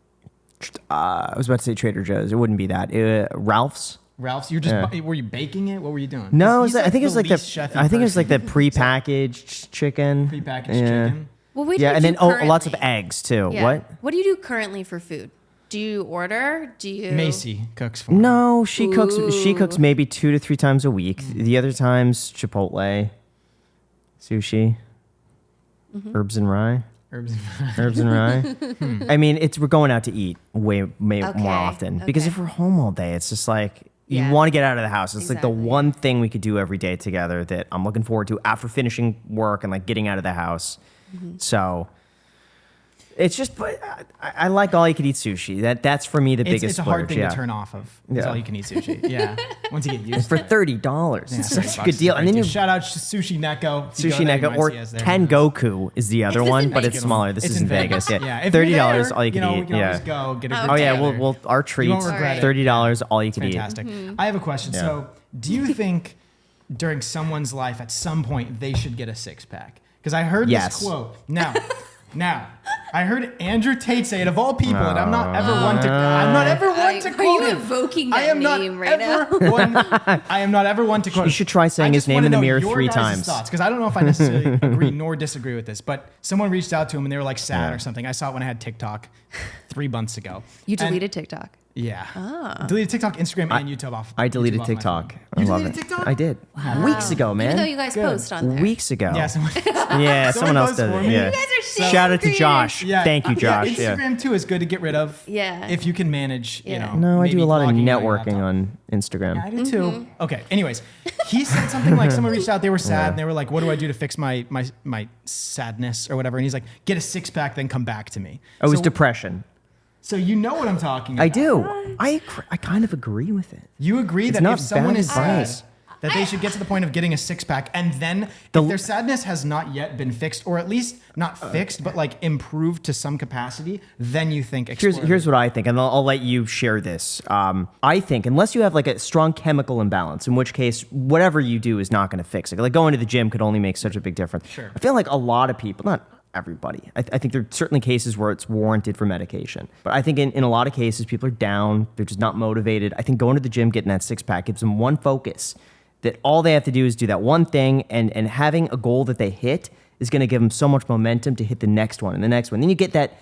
I was about to say Trader Joe's. It wouldn't be that. Ralph's.
Ralph's? You were just
Yeah.
were you baking it? What were you doing?
No,
He's
I think it was like
least chefy
I think it was like the
person.
prepackaged chicken.
Prepackaged
Yeah.
chicken.
Well, what do
Yeah,
you
and
do
then lots of
currently?
eggs too.
Yeah.
What?
What do you do currently for food? Do you order? Do you?
Macy cooks for me.
No, she cooks. She
Ooh.
cooks maybe 2 to 3 times a week. The other times, Chipotle, sushi, herbs and rye.
Herbs and
Herbs and rye. I mean, we're going out to eat way more often because if we're home all day, it's just like you want to get out of the house. It's like the one thing we could do every day together that I'm looking forward to after finishing work and like getting out of the house. So it's just, but I like all you can eat sushi. That's for me the biggest
It's a
splurge.
hard thing to turn off of. It's all you can eat sushi. Yeah. Once you get used
for
to it.
$30. It's such a good deal. And then you
shout out Sushi Neko.
Sushi Neko or Tengoku is the other one, but it's smaller. This is in Vegas. Yeah,
if you're
$30
there,
all you can eat.
We can always go get a group
Oh yeah,
together.
we'll our treats.
won't regret it.
$30 all you can eat.
Fantastic. I have a question. So, do you think during someone's life at some point they should get a six pack? Because I heard this quote. Now, I heard Andrew Tate say it of all people, and I'm not ever one to. I'm not ever one to quote
Are you
him.
evoking
I
that
am not
name right now?
I am not ever one to quote.
You should try saying his name in the mirror 3 times.
Because I don't know if I necessarily agree nor disagree with this, but someone reached out to him and they were like sad or something. I saw it when I had TikTok 3 months ago.
You
And-
deleted TikTok.
Yeah. Deleted TikTok, Instagram, and YouTube off.
I deleted
YouTube off my
TikTok.
phone.
I
You
love
deleted
it.
TikTok?
I did. Weeks ago, man.
Even though you guys post on there.
Weeks ago.
Yeah, someone,
Yeah, someone else
posts
does
for
it.
me.
Yeah.
You guys are so
Shout out to
creative.
Josh.
yeah.
Thank you, Josh. Yeah.
Instagram too is good to get rid of.
Yeah.
If you can manage, you know.
No, I do
maybe
a lot of
logging out your
networking
laptop.
on Instagram.
Yeah, I do too. Okay. Anyways, he said something like someone reached out, they were sad, and they were like, "What do I do to fix my sadness or whatever?" And he's like, "Get a six pack, then come back to me."
Oh, it was
So-
depression.
So you know what I'm talking about.
I do. I kind of agree with it.
You agree that
not
if someone
bad
is sad,
advice.
that they should get to the point of getting a six pack, and then if their sadness has not yet been fixed, or at least not fixed, but like improved to some capacity, then you think explore.
Here's what I think, and I'll let you share this. I think unless you have like a strong chemical imbalance, in which case whatever you do is not going to fix it. Like going to the gym could only make such a big difference.
Sure.
I feel like a lot of people, not everybody, I think there are certainly cases where it's warranted for medication. But I think in a lot of cases, people are down, they're just not motivated. I think going to the gym, getting that six pack gives them one focus, that all they have to do is do that one thing, and having a goal that they hit is going to give them so much momentum to hit the next one and the next one. Then you get that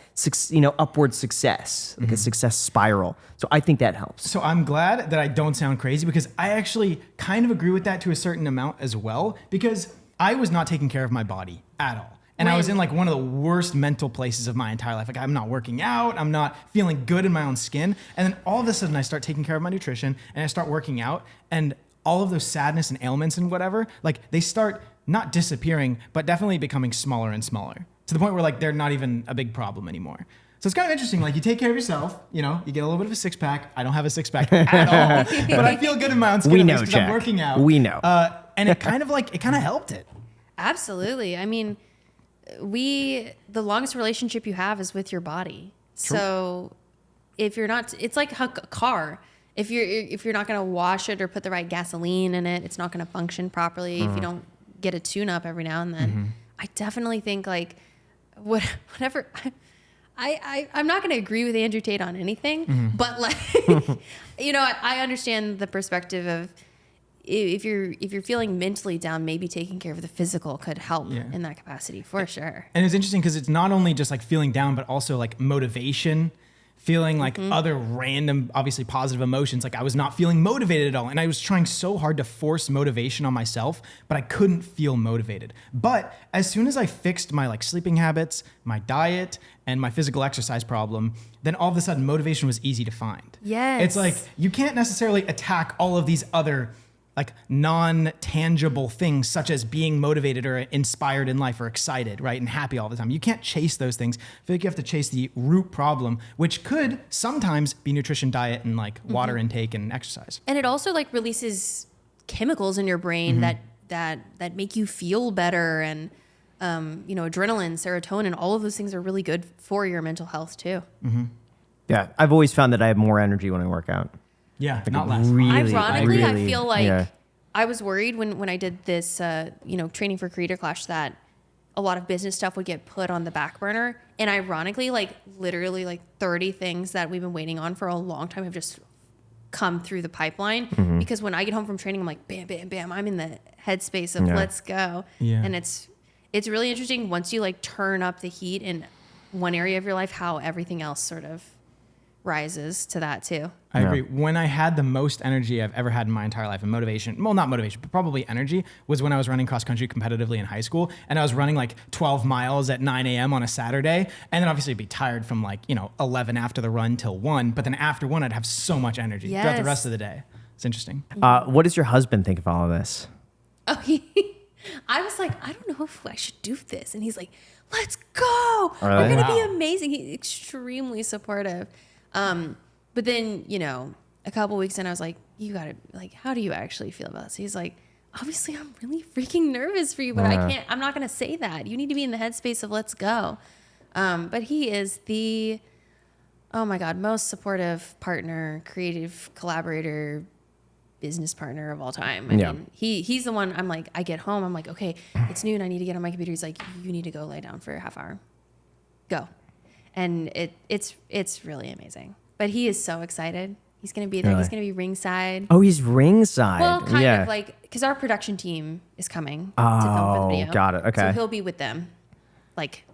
upward success, like a success spiral. So I think that helps.
So I'm glad that I don't sound crazy, because I actually kind of agree with that to a certain amount as well, because I was not taking care of my body at all. And I was in like one of the worst mental places of my entire life. Like I'm not working out, I'm not feeling good in my own skin. And then all of a sudden I start taking care of my nutrition and I start working out, and all of those sadness and ailments and whatever, like they start not disappearing, but definitely becoming smaller and smaller, to the point where like they're not even a big problem anymore. So it's kind of interesting. Like you take care of yourself, you know, you get a little bit of a six pack. I don't have a six pack at all, but I feel good in my own skin
We know,
because I'm
Jack.
working out.
We know.
And it kind of helped it.
Absolutely. I mean, the longest relationship you have is with your body.
True.
So if you're not, it's like a car. If you're not going to wash it or put the right gasoline in it, it's not going to function properly. If you don't get a tune up every now and then, I definitely think like whatever. I'm not going to agree with Andrew Tate on anything, but like, you know, I understand the perspective of if you're feeling mentally down, maybe taking care of the physical could help in that capacity for sure.
And it's interesting because it's not only just like feeling down, but also like motivation, feeling like other random, obviously positive emotions. Like I was not feeling motivated at all. And I was trying so hard to force motivation on myself, but I couldn't feel motivated. But as soon as I fixed my like sleeping habits, my diet, and my physical exercise problem, then all of a sudden motivation was easy to find.
Yes.
It's like you can't necessarily attack all of these other like non-tangible things, such as being motivated or inspired in life or excited, right? And happy all the time. You can't chase those things. I feel like you have to chase the root problem, which could sometimes be nutrition, diet, and like water intake and exercise.
And it also like releases chemicals in your brain that make you feel better, and you know, adrenaline, serotonin, all of those things are really good for your mental health too.
Yeah, I've always found that I have more energy when I work out.
Yeah, not less.
Really,
Ironically, I
really-
feel like
yeah.
I was worried when I did this, you know, training for Creator Clash, that a lot of business stuff would get put on the back burner. And ironically, like literally like 30 things that we've been waiting on for a long time have just come through the pipeline. Because when I get home from training, I'm like, bam, bam, bam. I'm in the headspace of let's go.
Yeah.
And it's really interesting once you like turn up the heat in one area of your life, how everything else sort of rises to that too.
I agree. When I had the most energy I've ever had in my entire life, and motivation, well, not motivation, but probably energy, was when I was running cross country competitively in high school. And I was running like 12 miles at 9 a.m. on a Saturday. And then obviously I'd be tired from like, 11 after the run till 1. But then after 1, I'd have so much energy throughout the rest of the day. It's interesting.
What does your husband think of all of this?
Oh, I was like, I don't know if I should do this. And he's like, let's go. We're going to be amazing. He's extremely supportive. But then, a couple weeks in, I was like, you got to, like, how do you actually feel about this? He's like, obviously, I'm really freaking nervous for you, but I'm not going to say that. You need to be in the headspace of let's go. But he is the, oh my God, most supportive partner, creative collaborator, business partner of all time. I mean, he's the one. I'm like, I get home. I'm like, okay, it's noon. I need to get on my computer. He's like, you need to go lay down for a half hour. Go. And it's really amazing. But he is so excited. He's going to be there. Really? He's going to be ringside.
Oh, he's ringside.
Well, kind of like, because our production team is coming to film for the video.
Got it. Okay.
So he'll be with them, like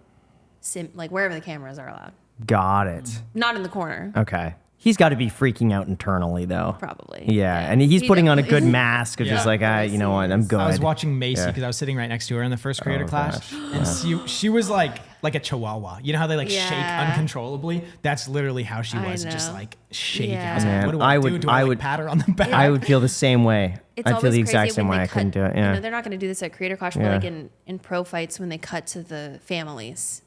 wherever the cameras are allowed.
Got it.
Not in the corner.
Okay. He's got to be freaking out internally, though.
Probably.
Yeah. And he's putting on a good mask of just like, you know what, I'm good.
I was watching Macy because I was sitting right next to her in the first creator class. And she was like a chihuahua. You know how they shake uncontrollably? That's literally how she was, just like shaking.
Yeah.
I was like, what do I do? Do I pat her on the back?
I would feel the same way.
I'd
feel the exact same way. I couldn't do it. Yeah.
They're not going to do this at creator class, but like in pro fights when they cut to the families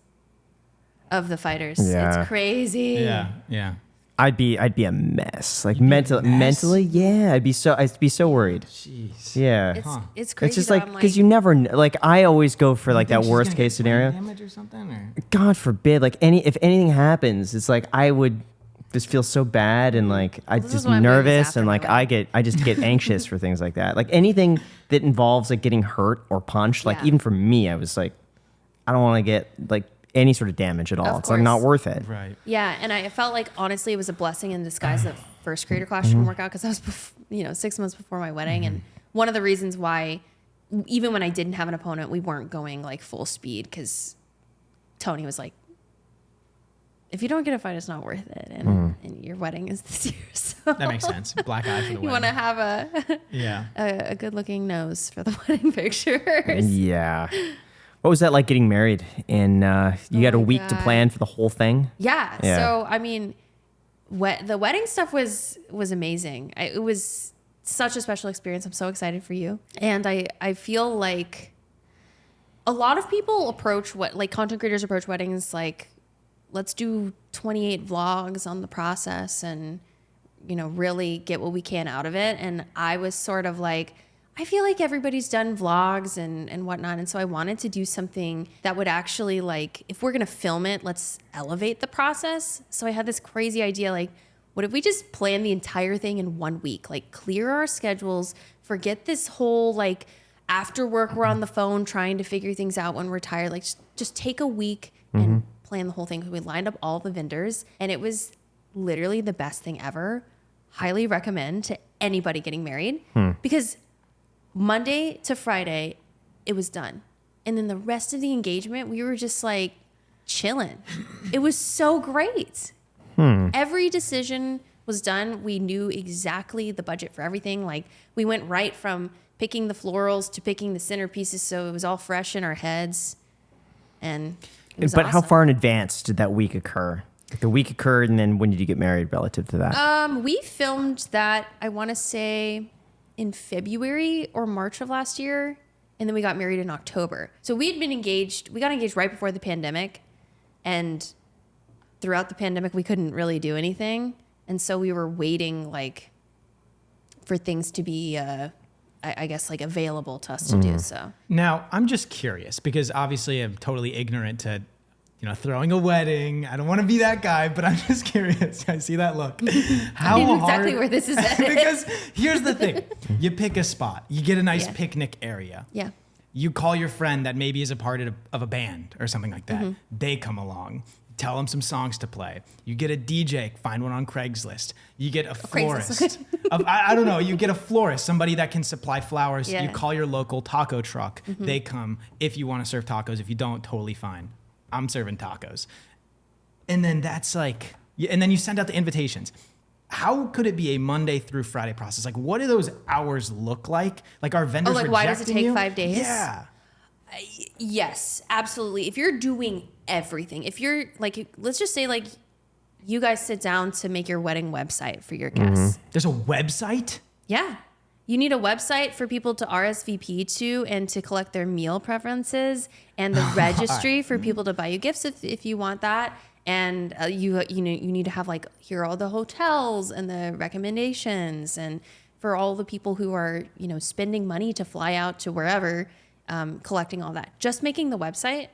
of the fighters.
Yeah.
It's crazy.
Yeah. Yeah.
I'd be a mess. Like mentally, yeah. I'd be so worried.
Jeez.
Yeah.
It's crazy.
It's just like because you never like. I always go for like that worst case scenario.
Damage or something, or?
God forbid. Like if anything happens, it's like I would just feel so bad and like I just nervous and like I just get anxious for things like that. Like anything that involves like getting hurt or punched. Like even for me, I was like, I don't want to get like any sort of damage at all. It's like not worth it.
Right.
Yeah, and I felt like honestly it was a blessing in disguise that first creator class didn't work out because I was 6 months before my wedding, and one of the reasons why even when I didn't have an opponent, we weren't going like full speed because Tony was like, if you don't get a fight, it's not worth it, and your wedding is this year, so
that makes sense. Black eye for the wedding.
You want to have a good looking nose for the wedding pictures.
Yeah. What was that like getting married? And you got a week to plan for the whole thing?
Yeah. So, I mean, the wedding stuff was amazing. It was such a special experience. I'm so excited for you. And I feel like a lot of people content creators approach weddings like, let's do 28 vlogs on the process and, really get what we can out of it. And I was sort of like, I feel like everybody's done vlogs and whatnot. And so I wanted to do something that would actually like, if we're going to film it, let's elevate the process. So I had this crazy idea, like, what if we just plan the entire thing in 1 week? Like clear our schedules, forget this whole like after work, we're on the phone trying to figure things out when we're tired. Like just take a week and plan the whole thing. We lined up all the vendors and it was literally the best thing ever. Highly recommend to anybody getting married because Monday to Friday, it was done. And then the rest of the engagement, we were just like chilling. It was so great. Every decision was done. We knew exactly the budget for everything. Like we went right from picking the florals to picking the centerpieces. So it was all fresh in our heads. And it was awesome.
How far in advance did that week occur? Like the week occurred and then when did you get married relative to that?
We filmed that, I want to say, in February or March of last year, and then we got married in October. So we got engaged right before the pandemic, and throughout the pandemic we couldn't really do anything, and so we were waiting like for things to be I guess like available to us to do. So
now I'm just curious because obviously I'm totally ignorant to throwing a wedding. I don't want to be that guy, but I'm just curious. I see that look.
How I know exactly where this is headed.
Because here's the thing. You pick a spot. You get a nice picnic area.
Yeah.
You call your friend that maybe is a part of a band or something like that. They come along. Tell them some songs to play. You get a DJ, find one on Craigslist. You get a florist. I don't know. You get a florist, somebody that can supply flowers. Yeah. You call your local taco truck. They come if you want to serve tacos. If you don't, totally fine. I'm serving tacos. And then that's like And then you send out the invitations. How could it be a Monday through Friday process? Like, what do those hours look like? Like, are vendors
like, why does it
rejecting
take
you?
5 days?
Yeah.
Yes, absolutely. If you're doing everything, if you're like, let's just say like you guys sit down to make your wedding website for your guests.
There's a website?
Yeah. You need a website for people to RSVP to and to collect their meal preferences, and the registry for people to buy you gifts if you want that. And you need to have like, here are all the hotels and the recommendations, and for all the people who are, spending money to fly out to wherever, collecting all that. Just making the website,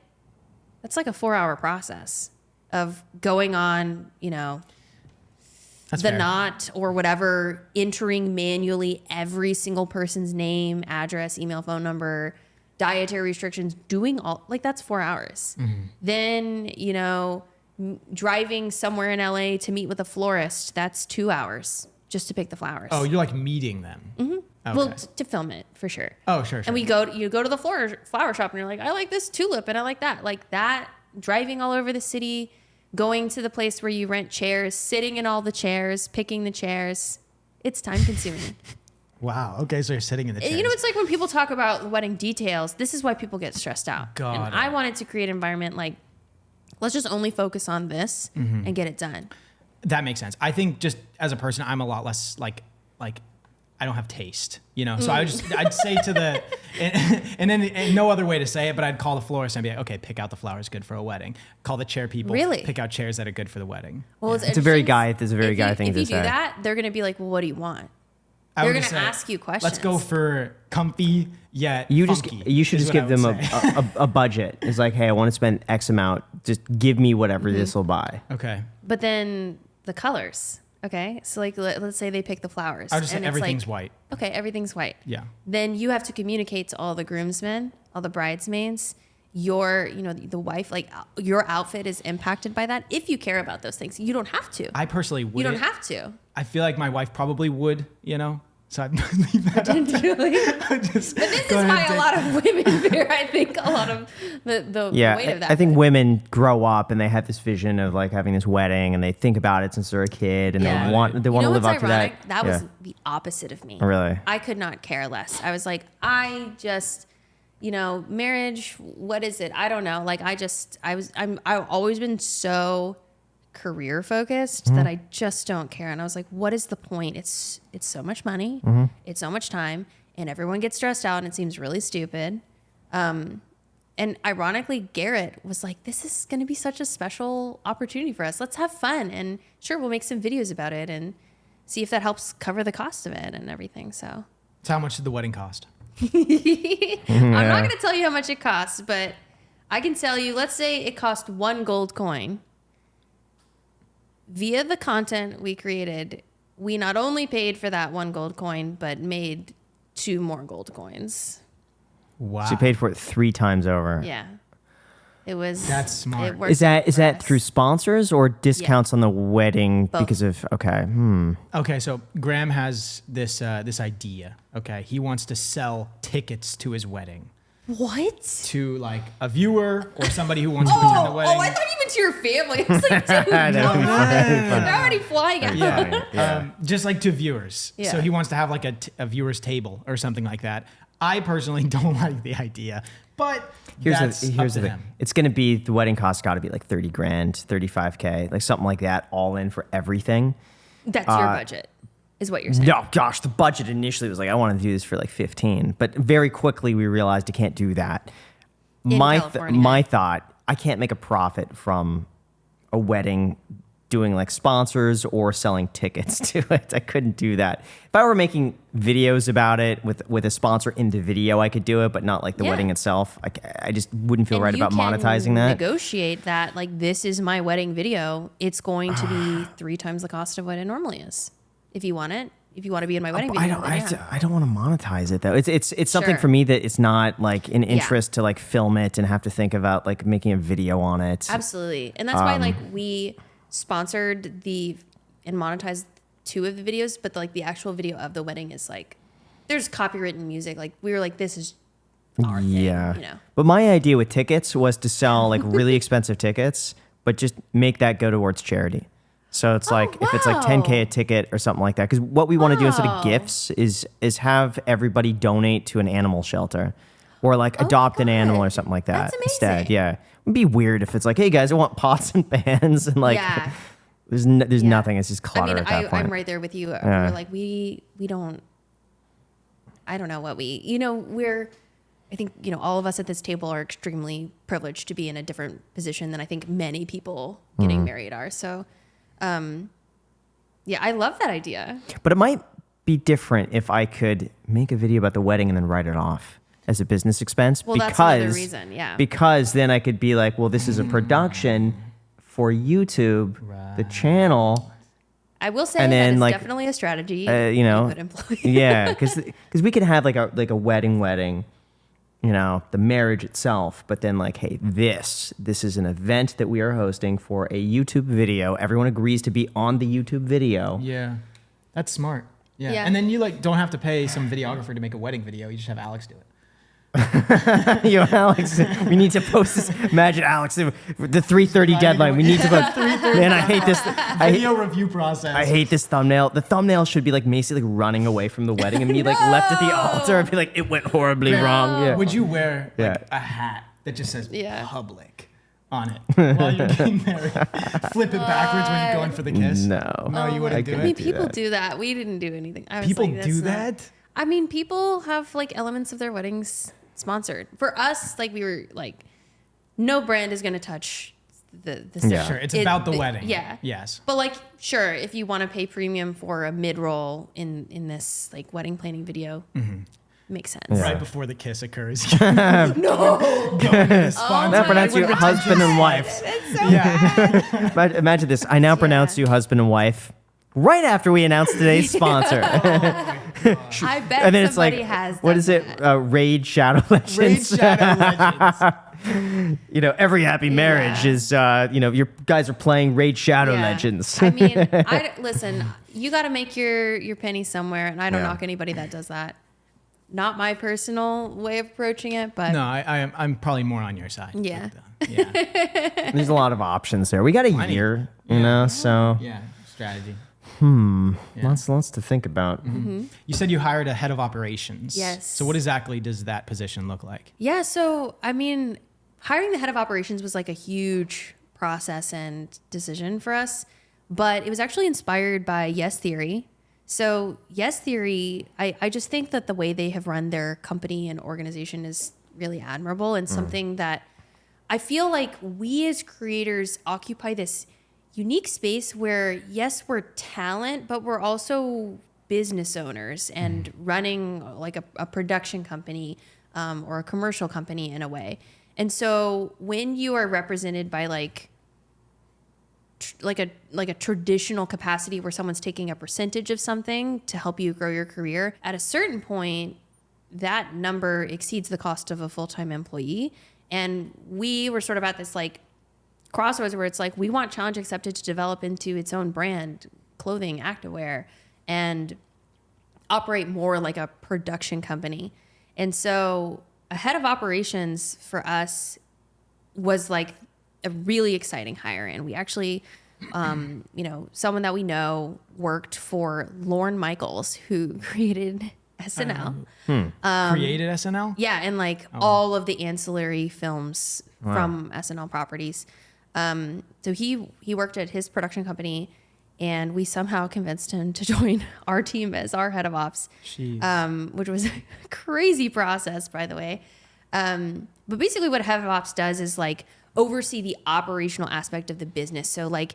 that's like a 4-hour process of going on,
That's
the
fair.
knot or whatever, entering manually every single person's name, address, email, phone number, dietary restrictions, doing all, like, that's 4 hours. Then, driving somewhere in LA to meet with a florist, that's 2 hours just to pick the flowers.
Oh, you're like meeting them. Okay.
Well, to film it for sure.
Oh, sure.
And you go to the flower shop and you're like, I like this tulip and I like that. Like that, driving all over the city, going to the place where you rent chairs, sitting in all the chairs, picking the chairs. It's time consuming.
Wow. Okay, so you're sitting in the chairs.
It's like when people talk about wedding details, this is why people get stressed out.
Got
And
it.
I wanted to create an environment like, let's just only focus on this and get it done.
That makes sense. I think just as a person, I'm a lot less like I don't have taste, So I'd say to the, and no other way to say it, but I'd call the florist and be like, okay, pick out the flowers good for a wedding. Call the chair people,
Really?
pick out chairs that are good for the wedding.
Well,
It's a very
interesting.
guy. There's a very
If
guy
you-
thing
If
to
you
say.
do that, they're going to be like, well, what do you want?
I
They're
would
going to
say,
ask you questions.
Let's go for comfy yet
You
funky,
should
is
just
what
give
I
them
would say.
a budget. It's like, hey, I want to spend X amount. Just give me whatever
Mm-hmm.
this will buy.
Okay.
But then the colors, okay? So like, let's say they pick the flowers.
I would just say
and it's
everything's
like,
white.
Okay, everything's white.
Yeah.
Then you have to communicate to all the groomsmen, all the bridesmaids, your, the wife, like your outfit is impacted by that. If you care about those things, you don't have to.
I personally would.
You don't have to.
I feel like my wife probably would, So I'd leave that out.
Really?
But
This is why a lot of women fear, I think, a lot of the
Yeah,
weight of that.
I think women grow up and they have this vision of like having this wedding, and they think about it since they're a kid, and
Yeah.
they want to live
what's
up to
ironic?
that.
That
Yeah.
was the opposite of me.
Really?
I could not care less. I was like, I just, marriage, what is it? I don't know. Like I've always been so career focused that I just don't care. And I was like, what is the point? It's so much money. It's so much time, and everyone gets stressed out and it seems really stupid. And ironically, Garrett was like, this is going to be such a special opportunity for us. Let's have fun. And sure, we'll make some videos about it and see if that helps cover the cost of it and everything. So
So how much did the wedding cost?
I'm not going to tell you how much it costs, but I can tell you, let's say it cost 1 gold coin. Via the content we created, we not only paid for that 1 gold coin, but made 2 more gold coins.
Wow.
She paid for it 3 times over.
Yeah. It was.
That's smart.
it worked
Is that
for us.
through sponsors or discounts on the wedding
Both.
because of okay?
Okay, so Graham has this this idea. Okay, he wants to sell tickets to his wedding
What?
to like a viewer or somebody who wants to attend the wedding.
I thought you meant to your family. I was like, dude, they're already flying out.
Yeah, just like to viewers.
Yeah.
So he wants to have like a viewer's table or something like that. I personally don't like the idea, but
Here's
that's
the
up to
thing.
him.
It's going to be the wedding cost. Got to be like 30 grand, 35K, like something like that, all in for everything.
That's your budget, is what you're saying.
No, gosh, the budget initially was like, I want to do this for like 15, but very quickly we realized I can't do that.
In California.
My thought, I can't make a profit from a wedding doing like sponsors or selling tickets to it. I couldn't do that. If I were making videos about it with a sponsor in the video, I could do it, but not like the
Yeah.
wedding itself. I just wouldn't feel
And
right
you
about
can
monetizing that.
Negotiate that, like, this is my wedding video. It's going to be 3 times the cost of what it normally is. If you want it, if you want to be in my wedding
I
video,
don't.
then
I don't want to monetize it though. It's something
Sure.
for me that it's not like an interest to like film it and have to think about like making a video on it.
Absolutely. And that's why like we sponsored and monetized 2 of the videos, but like the actual video of the wedding is like, there's copywritten music. Like we were like, this is our
Yeah.
thing,
But my idea with tickets was to sell like really expensive tickets, but just make that go towards charity. So it's like if it's like
wow.
10K a ticket or something like that. Because what we want to do instead of
Wow.
gifts is have everybody donate to an animal shelter, or like adopt an animal or something like that
That's
instead.
amazing.
Yeah, it'd be weird if it's like, hey guys, I want pots and pans and like
Yeah.
there's
Yeah.
nothing. It's just clutter at that point.
I'm right there with you.
Yeah.
We're like, we don't, I don't know what I think, all of us at this table are extremely privileged to be in a different position than I think many people getting married are. So, yeah, I love that idea.
But it might be different if I could make a video about the wedding and then write it off as a business expense.
Well, that's another reason, yeah.
Because then I could be like, well, this is a production for YouTube, the channel.
I will say
And
that
then,
is
like,
definitely a strategy
you know,
could employ.
Yeah, because we could have like a wedding, the marriage itself, but then like, hey, this is an event that we are hosting for a YouTube video. Everyone agrees to be on the YouTube video.
Yeah, that's smart. Yeah.
Yeah.
And then you like don't have to pay some videographer to make a wedding video. You just have Alex do it.
Alex, we need to post this. Imagine Alex, the 3:30 deadline. We need to post. Man, I hate this.
Video review process.
I hate this thumbnail. The thumbnail should be like Macy like running away from the wedding and me like left at the altar and be like, it went horribly wrong. Yeah.
Would you wear like,
Yeah.
a hat that just says
Yeah.
public on it while you're getting married? Flip it backwards when you're going for the kiss?
No.
No, you wouldn't do
I mean,
it.
people do that. We didn't do anything. I was
People
like,
do
that's not-
that?
I mean, people have like elements of their weddings sponsored. For us, like we were like, no brand is going to touch the
Yeah.
Sure, it's about the wedding.
Yeah.
Yes.
But like, sure, if you want to pay premium for a mid-roll in this like wedding planning video, makes sense.
Yeah.
Right before the kiss occurs. No.
Now pronounce you husband and wife. Imagine this. I now pronounce you husband and wife right after we announce today's sponsor.
I bet
And then it's
somebody
like,
has
what
done
is it?
that.
Raid Shadow Legends.
Raid Shadow Legends.
Every happy marriage is, your guys are playing Raid Shadow
Yeah.
Legends.
I mean, listen, you got to make your penny somewhere, and I don't
Yeah.
knock anybody that does that. Not my personal way of approaching it, but
No, I'm probably more on your side.
Yeah.
But, yeah.
There's a lot of options there. We got a year, so
Yeah. Strategy.
lots to think about.
You said you hired a head of operations.
Yes.
So what exactly does that position look like?
yeah. So I mean, hiring the head of operations was like a huge process and decision for us, but it was actually inspired by Yes Theory. So Yes Theory, I just think that the way they have run their company and organization is really admirable and something that I feel like we as creators occupy this unique space where, yes, we're talent, but we're also business owners and running like a production company or a commercial company in a way. And so when you are represented by like a traditional capacity where someone's taking a percentage of something to help you grow your career, at a certain point, that number exceeds the cost of a full-time employee. And we were sort of at this like crossroads where it's like, we want Challenge Accepted to develop into its own brand, clothing, activewear, and operate more like a production company. And so a head of operations for us was like a really exciting hire. And we actually, someone that we know worked for Lorne Michaels, who created SNL.
Created SNL?
Yeah, and like all of the ancillary films from SNL properties. So he worked at his production company, and we somehow convinced him to join our team as our head of ops, which was a crazy process, by the way. But basically what a head of ops does is like oversee the operational aspect of the business. So like,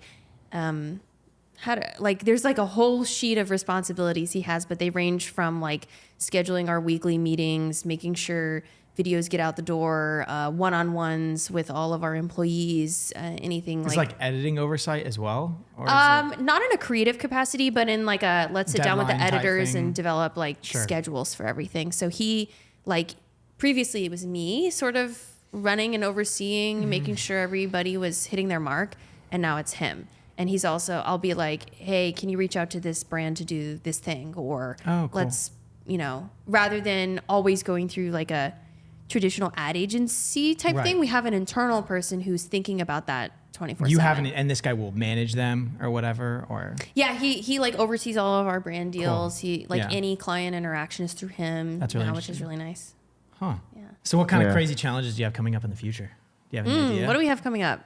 there's like a whole sheet of responsibilities he has, but they range from like scheduling our weekly meetings, making sure videos get out the door, one-on-ones with all of our employees, anything
It's like editing oversight as well? Or is
not in a creative capacity, but in like a, let's sit down with the
Deadline type
editors
thing?
and develop like schedules for everything. So he like, previously it was me sort of running and overseeing, making sure everybody was hitting their mark. And now it's him. And he's also, I'll be like, hey, can you reach out to this brand to do this thing? Or
cool.
let's, rather than always going through like a traditional ad agency type thing, we have an internal person who's thinking about that 24/7.
You haven't, and this guy will manage them or whatever, or
Yeah, he like oversees all of our brand deals.
Cool.
He like
Yeah.
any client interaction is through him
That's really
now, which is
interesting.
really nice.
huh?
Yeah.
So what kind of
Yeah.
crazy challenges do you have coming up in the future? Do you have any idea?
What do we have coming up?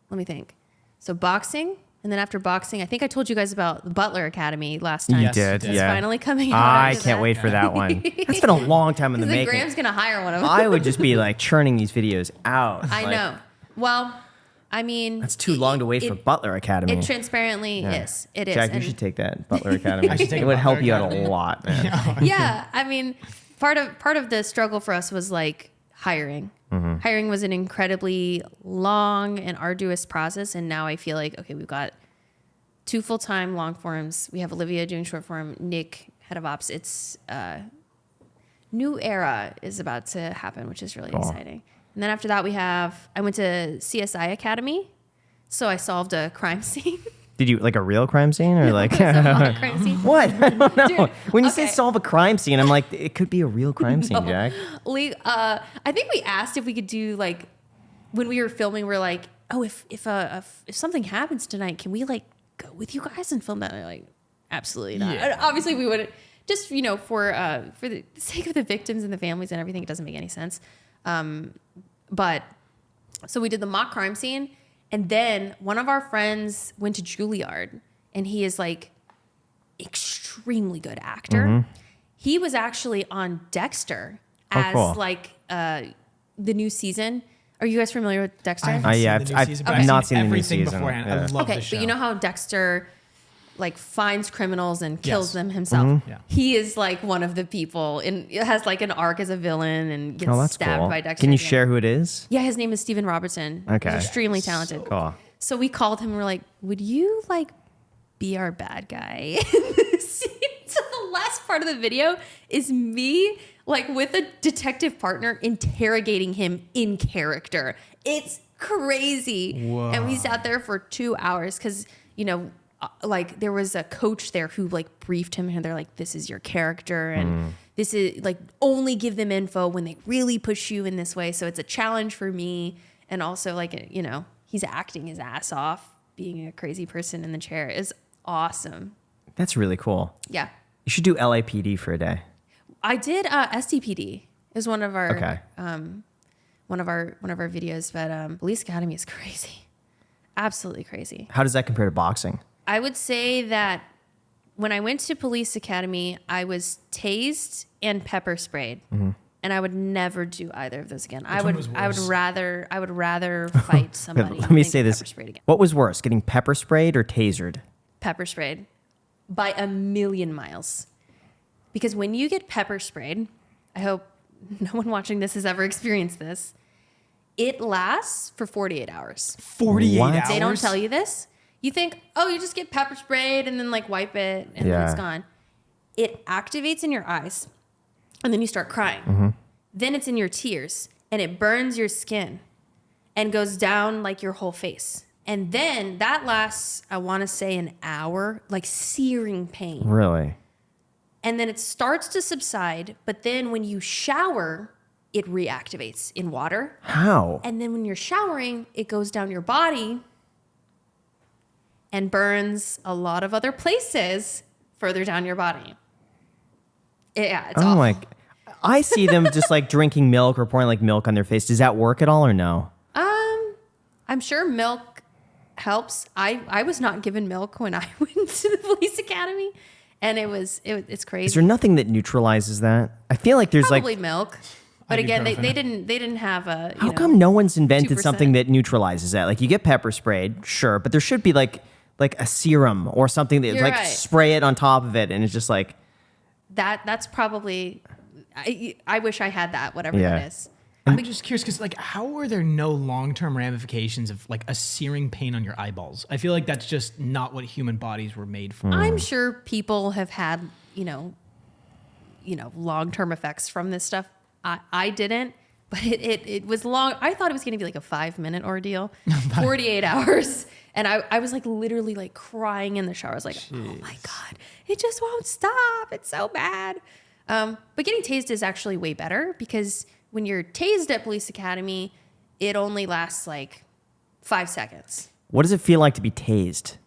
Let me think. So boxing, and then after boxing, I think I told you guys about the Butler Academy last time.
You
Yes,
did,
you
It's
did.
finally coming out.
I
after
can't
that.
wait for that one. That's been a long time in the
Because
making.
Graham's gonna hire one of them.
I would just be like churning these videos out.
I
Like,
know. Well, I mean,
That's too long to wait for Butler Academy.
It transparently
Yeah.
is. It is.
Jack, you
And-
should take that Butler Academy.
I should take
It would
Butler
help you out a
Academy.
lot, man.
Yeah, I mean, part of the struggle for us was like hiring.
Mm-hmm.
Hiring was an incredibly long and arduous process, and now I feel like okay, we've got 2 full-time long forms. We have Olivia doing short form, Nick head of ops. It's new era is about to happen, which is really exciting. And then after that, I went to CSI Academy, so I solved a crime scene.
Did you like a real crime scene or like
A crime scene.
what? I don't know.
Dude,
When you say
okay.
solve a crime scene, I'm like, it could be a real crime scene, Jack.
I think we asked if we could do like when we were filming. We're like, oh, if something happens tonight, can we like go with you guys and film that? And they're like, absolutely not.
Yeah.
And obviously, we wouldn't. Just for the sake of the victims and the families and everything, it doesn't make any sense. But so we did the mock crime scene, and then one of our friends went to Juilliard, and he is like extremely good actor. He was actually on Dexter as
cool.
like the new season. Are you guys familiar with Dexter?
I haven't
yeah,
seen the new
I've-
season,
I've
but
not seen the new
everything
season.
beforehand.
Yeah.
I love
Okay,
the show.
but you know how Dexter like finds criminals and kills
Yes.
them himself.
Yeah.
He is like one of the people and has like an arc as a villain and gets
Oh, that's
stabbed
cool.
by Dexter.
Can you
at the end.
share who it is?
Yeah, his name is Stephen Robertson.
Okay.
He's extremely talented.
Cool.
So we called him and we're like, would you like be our bad guy in this scene? So the last part of the video is me like with a detective partner interrogating him in character. It's crazy.
Whoa.
And we sat there for 2 hours because, like there was a coach there who like briefed him and they're like, this is your character and this is like only give them info when they really push you in this way. So it's a challenge for me. And also like, he's acting his ass off being a crazy person in the chair is awesome.
That's really cool.
Yeah.
You should do LAPD for a day.
I did STPD. It was one of our
Okay.
one of our videos, but Police Academy is crazy. Absolutely crazy.
How does that compare to boxing?
I would say that when I went to Police Academy, I was tased and pepper sprayed. And I would never do either of those again. I
one
would
was
I would
worse?
rather fight somebody.
Let me
than
say
get
this.
Pepper sprayed again.
What was worse, getting pepper sprayed or tasered?
Pepper sprayed by a million miles. Because when you get pepper sprayed, I hope no one watching this has ever experienced this. It lasts for 48 hours.
48
What?
hours.
They don't tell you this. You think, oh, you just get pepper sprayed and then like wipe it and then it's
Yeah.
gone. It activates in your eyes and then you start crying. Then it's in your tears and it burns your skin and goes down like your whole face. And then that lasts, I want to say an hour, like searing pain.
Really?
And then it starts to subside. But then when you shower, it reactivates in water.
How?
And then when you're showering, it goes down your body and burns a lot of other places further down your body. Yeah, it's
Oh
awful.
my! I see them just like drinking milk or pouring like milk on their face. Does that work at all or no?
I'm sure milk helps. I was not given milk when I went to the police academy, and it's crazy.
Is there nothing that neutralizes that? I feel like there's
Probably
like.
milk, but again, they
Ibuprofen.
didn't have a.
How come no one's invented
2%?
something that neutralizes that? Like you get pepper sprayed, sure, but there should be like a serum or something that
You're
like
right.
spray it on top of it, and it's just like
That's probably. I wish I had that. Whatever
Yeah.
that is.
I'm just curious because, like, how are there no long-term ramifications of like a searing pain on your eyeballs? I feel like that's just not what human bodies were made for.
I'm sure people have had, long-term effects from this stuff. I didn't, but it was long. I thought it was going to be like a 5-minute ordeal, 48 hours. And I was like literally like crying in the shower. I was like, oh my God, it just won't stop. It's so bad. But getting tased is actually way better because when you're tased at police academy, it only lasts like 5 seconds.
What does it feel like to be tased?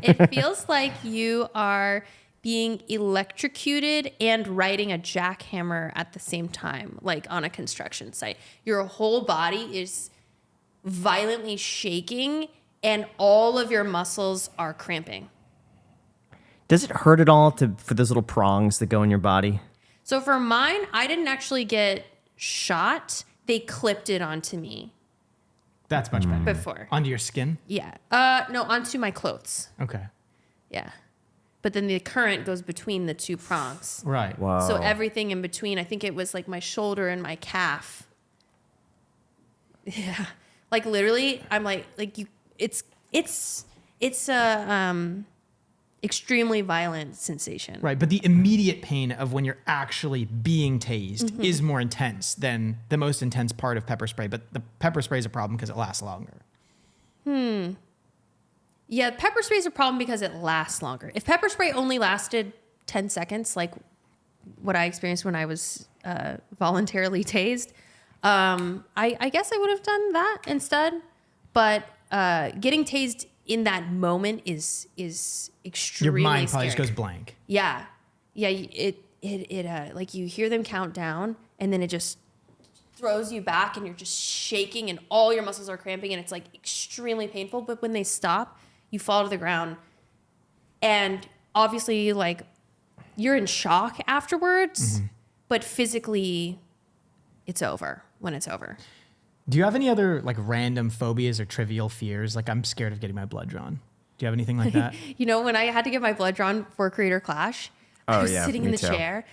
It feels like you are being electrocuted and riding a jackhammer at the same time, like on a construction site. Your whole body is violently shaking and all of your muscles are cramping.
Does it hurt at all for those little prongs that go in your body?
So for mine, I didn't actually get shot. They clipped it onto me
That's much better.
before.
Onto your skin?
Yeah. No, onto my clothes.
Okay.
Yeah. But then the current goes between the two prongs.
Right.
Wow.
So everything in between, I think it was like my shoulder and my calf. Yeah. Like literally, I'm like you, it's a extremely violent sensation.
Right, but the immediate pain of when you're actually being tased is more intense than the most intense part of pepper spray. But the pepper spray is a problem because it lasts longer.
Yeah, pepper spray is a problem because it lasts longer. If pepper spray only lasted 10 seconds, like what I experienced when I was voluntarily tased, I guess I would have done that instead. But getting tased in that moment is extremely
Your mind
scary.
probably just goes blank.
Yeah. It like you hear them count down and then it just throws you back and you're just shaking and all your muscles are cramping and it's like extremely painful. But when they stop, you fall to the ground and obviously like you're in shock afterwards, but physically it's over when it's over.
Do you have any other like random phobias or trivial fears? Like I'm scared of getting my blood drawn. Do you have anything like that?
You know, when I had to get my blood drawn for Creator Clash, I was sitting in the chair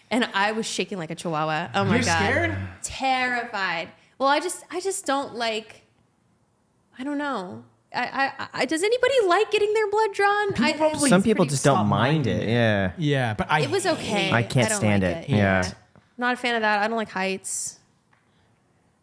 and I was shaking like a chihuahua. Oh my
You're
God.
scared?
Terrified. Well, I just don't like, I don't know. I does anybody like getting their blood drawn?
Some people just don't mind it. Yeah.
Yeah, but
It was okay.
I can't
don't
stand
like
it. Yeah.
Not a fan of that. I don't like heights.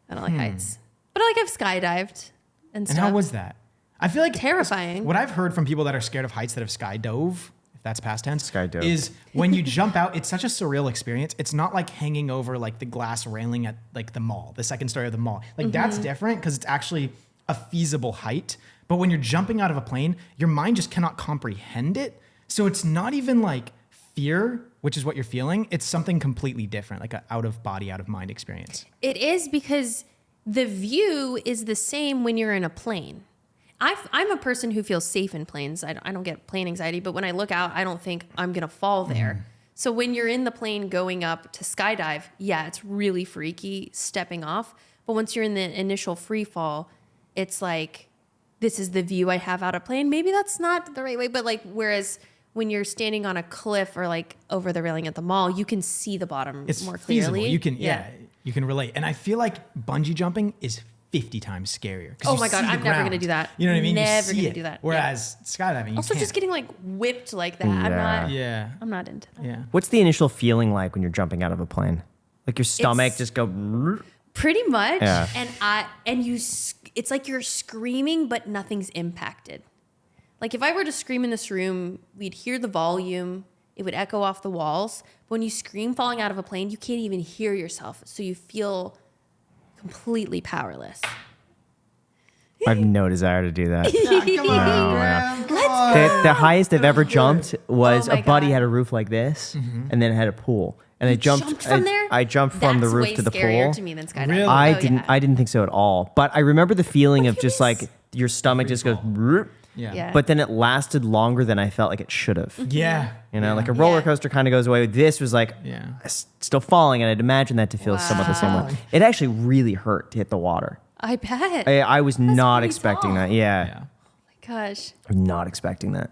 I don't like heights. But I've skydived and stuff.
And how was that? I feel like
Terrifying.
What I've heard from people that are scared of heights that have skydove, if that's past tense,
Skydove.
is when you jump out, it's such a surreal experience. It's not like hanging over like the glass railing at like the mall, the second story of the mall. Like that's different because it's actually a feasible height. But when you're jumping out of a plane, your mind just cannot comprehend it. So it's not even like fear, which is what you're feeling. It's something completely different, like an out of body, out of mind experience.
It is because the view is the same when you're in a plane. I'm a person who feels safe in planes. I don't get plane anxiety, but when I look out, I don't think I'm going to fall there. So when you're in the plane going up to skydive, yeah, it's really freaky stepping off. But once you're in the initial free fall, it's like, this is the view I have out of plane. Maybe that's not the right way, but like, whereas when you're standing on a cliff or like over the railing at the mall, you can see the bottom
It's
more
feasible.
clearly.
You can, you can relate. And I feel like bungee jumping is 50 times scarier. 'Cause
Oh
you
my God,
see the
I'm never
ground.
gonna do that.
You know what I mean?
Never
you see
gonna
it.
do that.
Whereas skydiving, you
Also,
can't.
just getting like whipped like that.
Yeah.
I'm not into that.
Yeah.
What's the initial feeling like when you're jumping out of a plane? Like your stomach
It's-
just go.
Pretty much.
Yeah.
It's like you're screaming, but nothing's impacted. Like if I were to scream in this room, we'd hear the volume. It would echo off the walls. But when you scream falling out of a plane, you can't even hear yourself. So you feel completely powerless.
I have no desire to do that.
Come on, Graham.
The highest I've ever jumped was
Oh my
a buddy
God.
had a roof like this, and then it had a pool. And I jumped.
Jumped from there?
I jumped from the
That's
roof
way
to the
scarier
pool.
to me than skydiving.
Really?
I
Oh,
didn't.
yeah.
I didn't think so at all. But I remember the feeling of
you
just
miss-
like your stomach just goes. "Roop,"
Yeah.
Yeah.
But then it lasted longer than I felt like it should have.
Yeah.
You know, like a roller coaster kind of goes away. This was like
Yeah.
still falling, and I'd imagine that to feel somewhat the same way.
Wow.
It actually really hurt to hit the water.
I bet.
I was not
pretty
expecting
tall.
that. Yeah,
Yeah.
Gosh.
I'm not expecting that.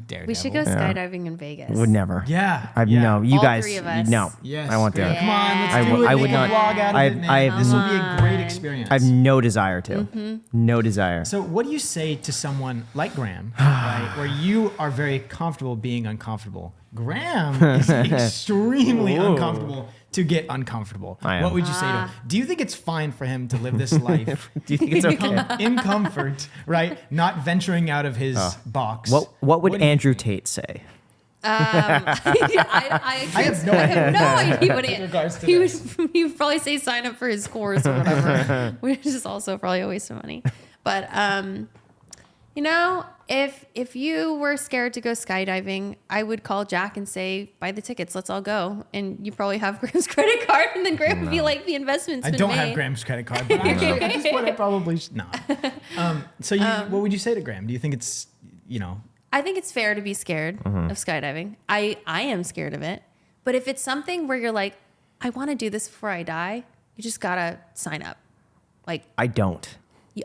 Daredevil.
We should go skydiving in Vegas.
Would never.
Yeah.
I've
yeah.
no. You
All
guys.
three of us.
No.
Yes.
I won't do
Graham.
it.
Come on, let's
I
do
would-
it.
I
Make
would
a
not-
vlog out of
I've-
it, man.
I've-
This will be a great experience.
I have no desire to. No desire.
So what do you say to someone like Graham, right, where you are very comfortable being uncomfortable? Graham is extremely uncomfortable to get uncomfortable.
I am.
What would you say to him? Do you think it's fine for him to live this life
Do you think it's okay?
in comfort, right? Not venturing out of his box.
What would
do you-
Andrew Tate say?
I
have no
I have no idea what
in regards to
he
this.
he would probably say sign up for his course or whatever, which is also probably a waste of money. But you know, if you were scared to go skydiving, I would call Jack and say, buy the tickets, let's all go. And you probably have Graham's credit card, and then Graham would be like, the investment's
I
been
don't
made.
have Graham's credit card, but actually, at this point, I probably should not. So, what would you say to Graham? Do you think it's,
I think it's fair to be scared of skydiving. I am scared of it. But if it's something where you're like, I want to do this before I die, you just got to sign up. Like,
I don't.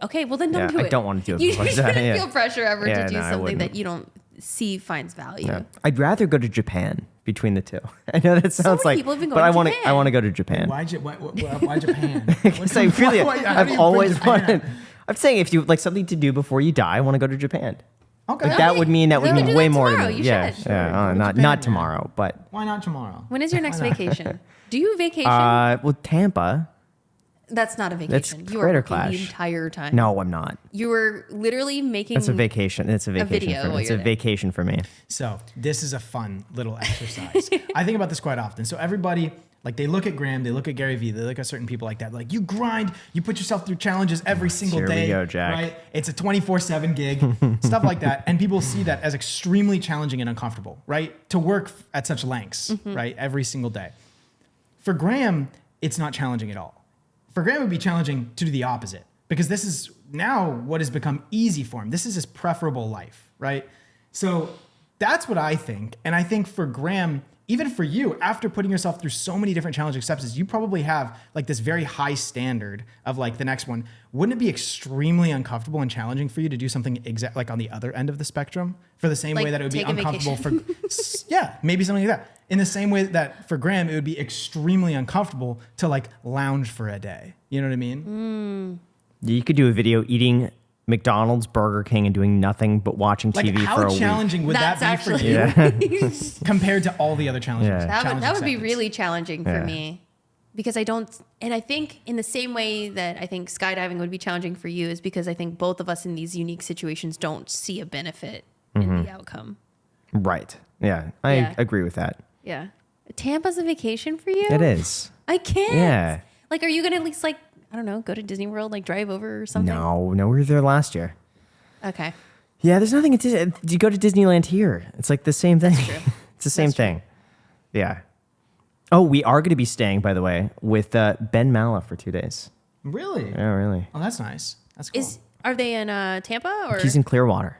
okay, well then don't do
I
it.
don't want to do it
You
before I
shouldn't
die, yeah.
feel pressure ever
Yeah,
to do
no, I
something
wouldn't.
that you don't see finds value.
Yeah. I'd rather go to Japan between the two. I know that sounds
many
like,
people have been
but
going
I
to
want to.
Japan.
I want to go to Japan.
why Japan?
Because I really,
How do you
I've
bring
always
Japan?
wanted. I'm saying if you like something to do before you die, I want to go to Japan.
Okay.
Like that would mean
Then we do
way
that
more to
tomorrow.
me.
You
Yeah,
should.
yeah.
Go to
Not
Japan, man.
tomorrow, but
Why not tomorrow?
When is your next vacation? Do you vacation?
well, Tampa.
That's not a
That's
vacation. You are
Crater
working
Clash.
the entire time.
No, I'm not.
You were literally making.
It's a vacation. It's a vacation
video
for me.
while
It's
you're
a
there.
vacation for me.
So this is a fun little exercise. I think about this quite often. So everybody, like they look at Graham, they look at Gary Vee, they look at certain people like that. Like you grind, you put yourself through challenges every single
Here we
day.
go, Jack.
Right? It's a 24/7 gig, stuff like that. And people see that as extremely challenging and uncomfortable, right? To work at such lengths, right? Every single day. For Graham, it's not challenging at all. For Graham, it would be challenging to do the opposite because this is now what has become easy for him. This is his preferable life, right? So that's what I think. And I think for Graham, even for you, after putting yourself through so many different challenging steps, you probably have like this very high standard of like the next one. Wouldn't it be extremely uncomfortable and challenging for you to do something like on the other end of the spectrum for the same
Like
way that it would be
take a
uncomfortable for, yeah, maybe something like that. In the same way that for Graham, it would be extremely uncomfortable to like lounge for a day. You know what I mean?
You could do a video eating McDonald's, Burger King, and doing nothing but watching
Like
TV
how
for a week.
challenging would
That's
that be
actually-
for you compared to all the other challenges?
Yeah.
That would be really challenging for
Yeah.
me because I don't, and I think in the same way that I think skydiving would be challenging for you is because I think both of us in these unique situations don't see a benefit in the outcome.
Right. Yeah. I
Yeah.
agree with that.
Yeah. Tampa's a vacation for you?
It is.
I can't.
Yeah.
Like, are you going to at least like, I don't know, go to Disney World, like drive over or something?
No, we were there last year.
Okay.
Yeah, there's nothing. You go to Disneyland here. It's like the same thing.
true.
It's the same thing. Yeah. Oh, we are going to be staying, by the way, with Ben Mallah for 2 days.
Really?
Yeah, really.
Oh, that's nice. That's cool.
Are they in Tampa or?
He's in Clearwater.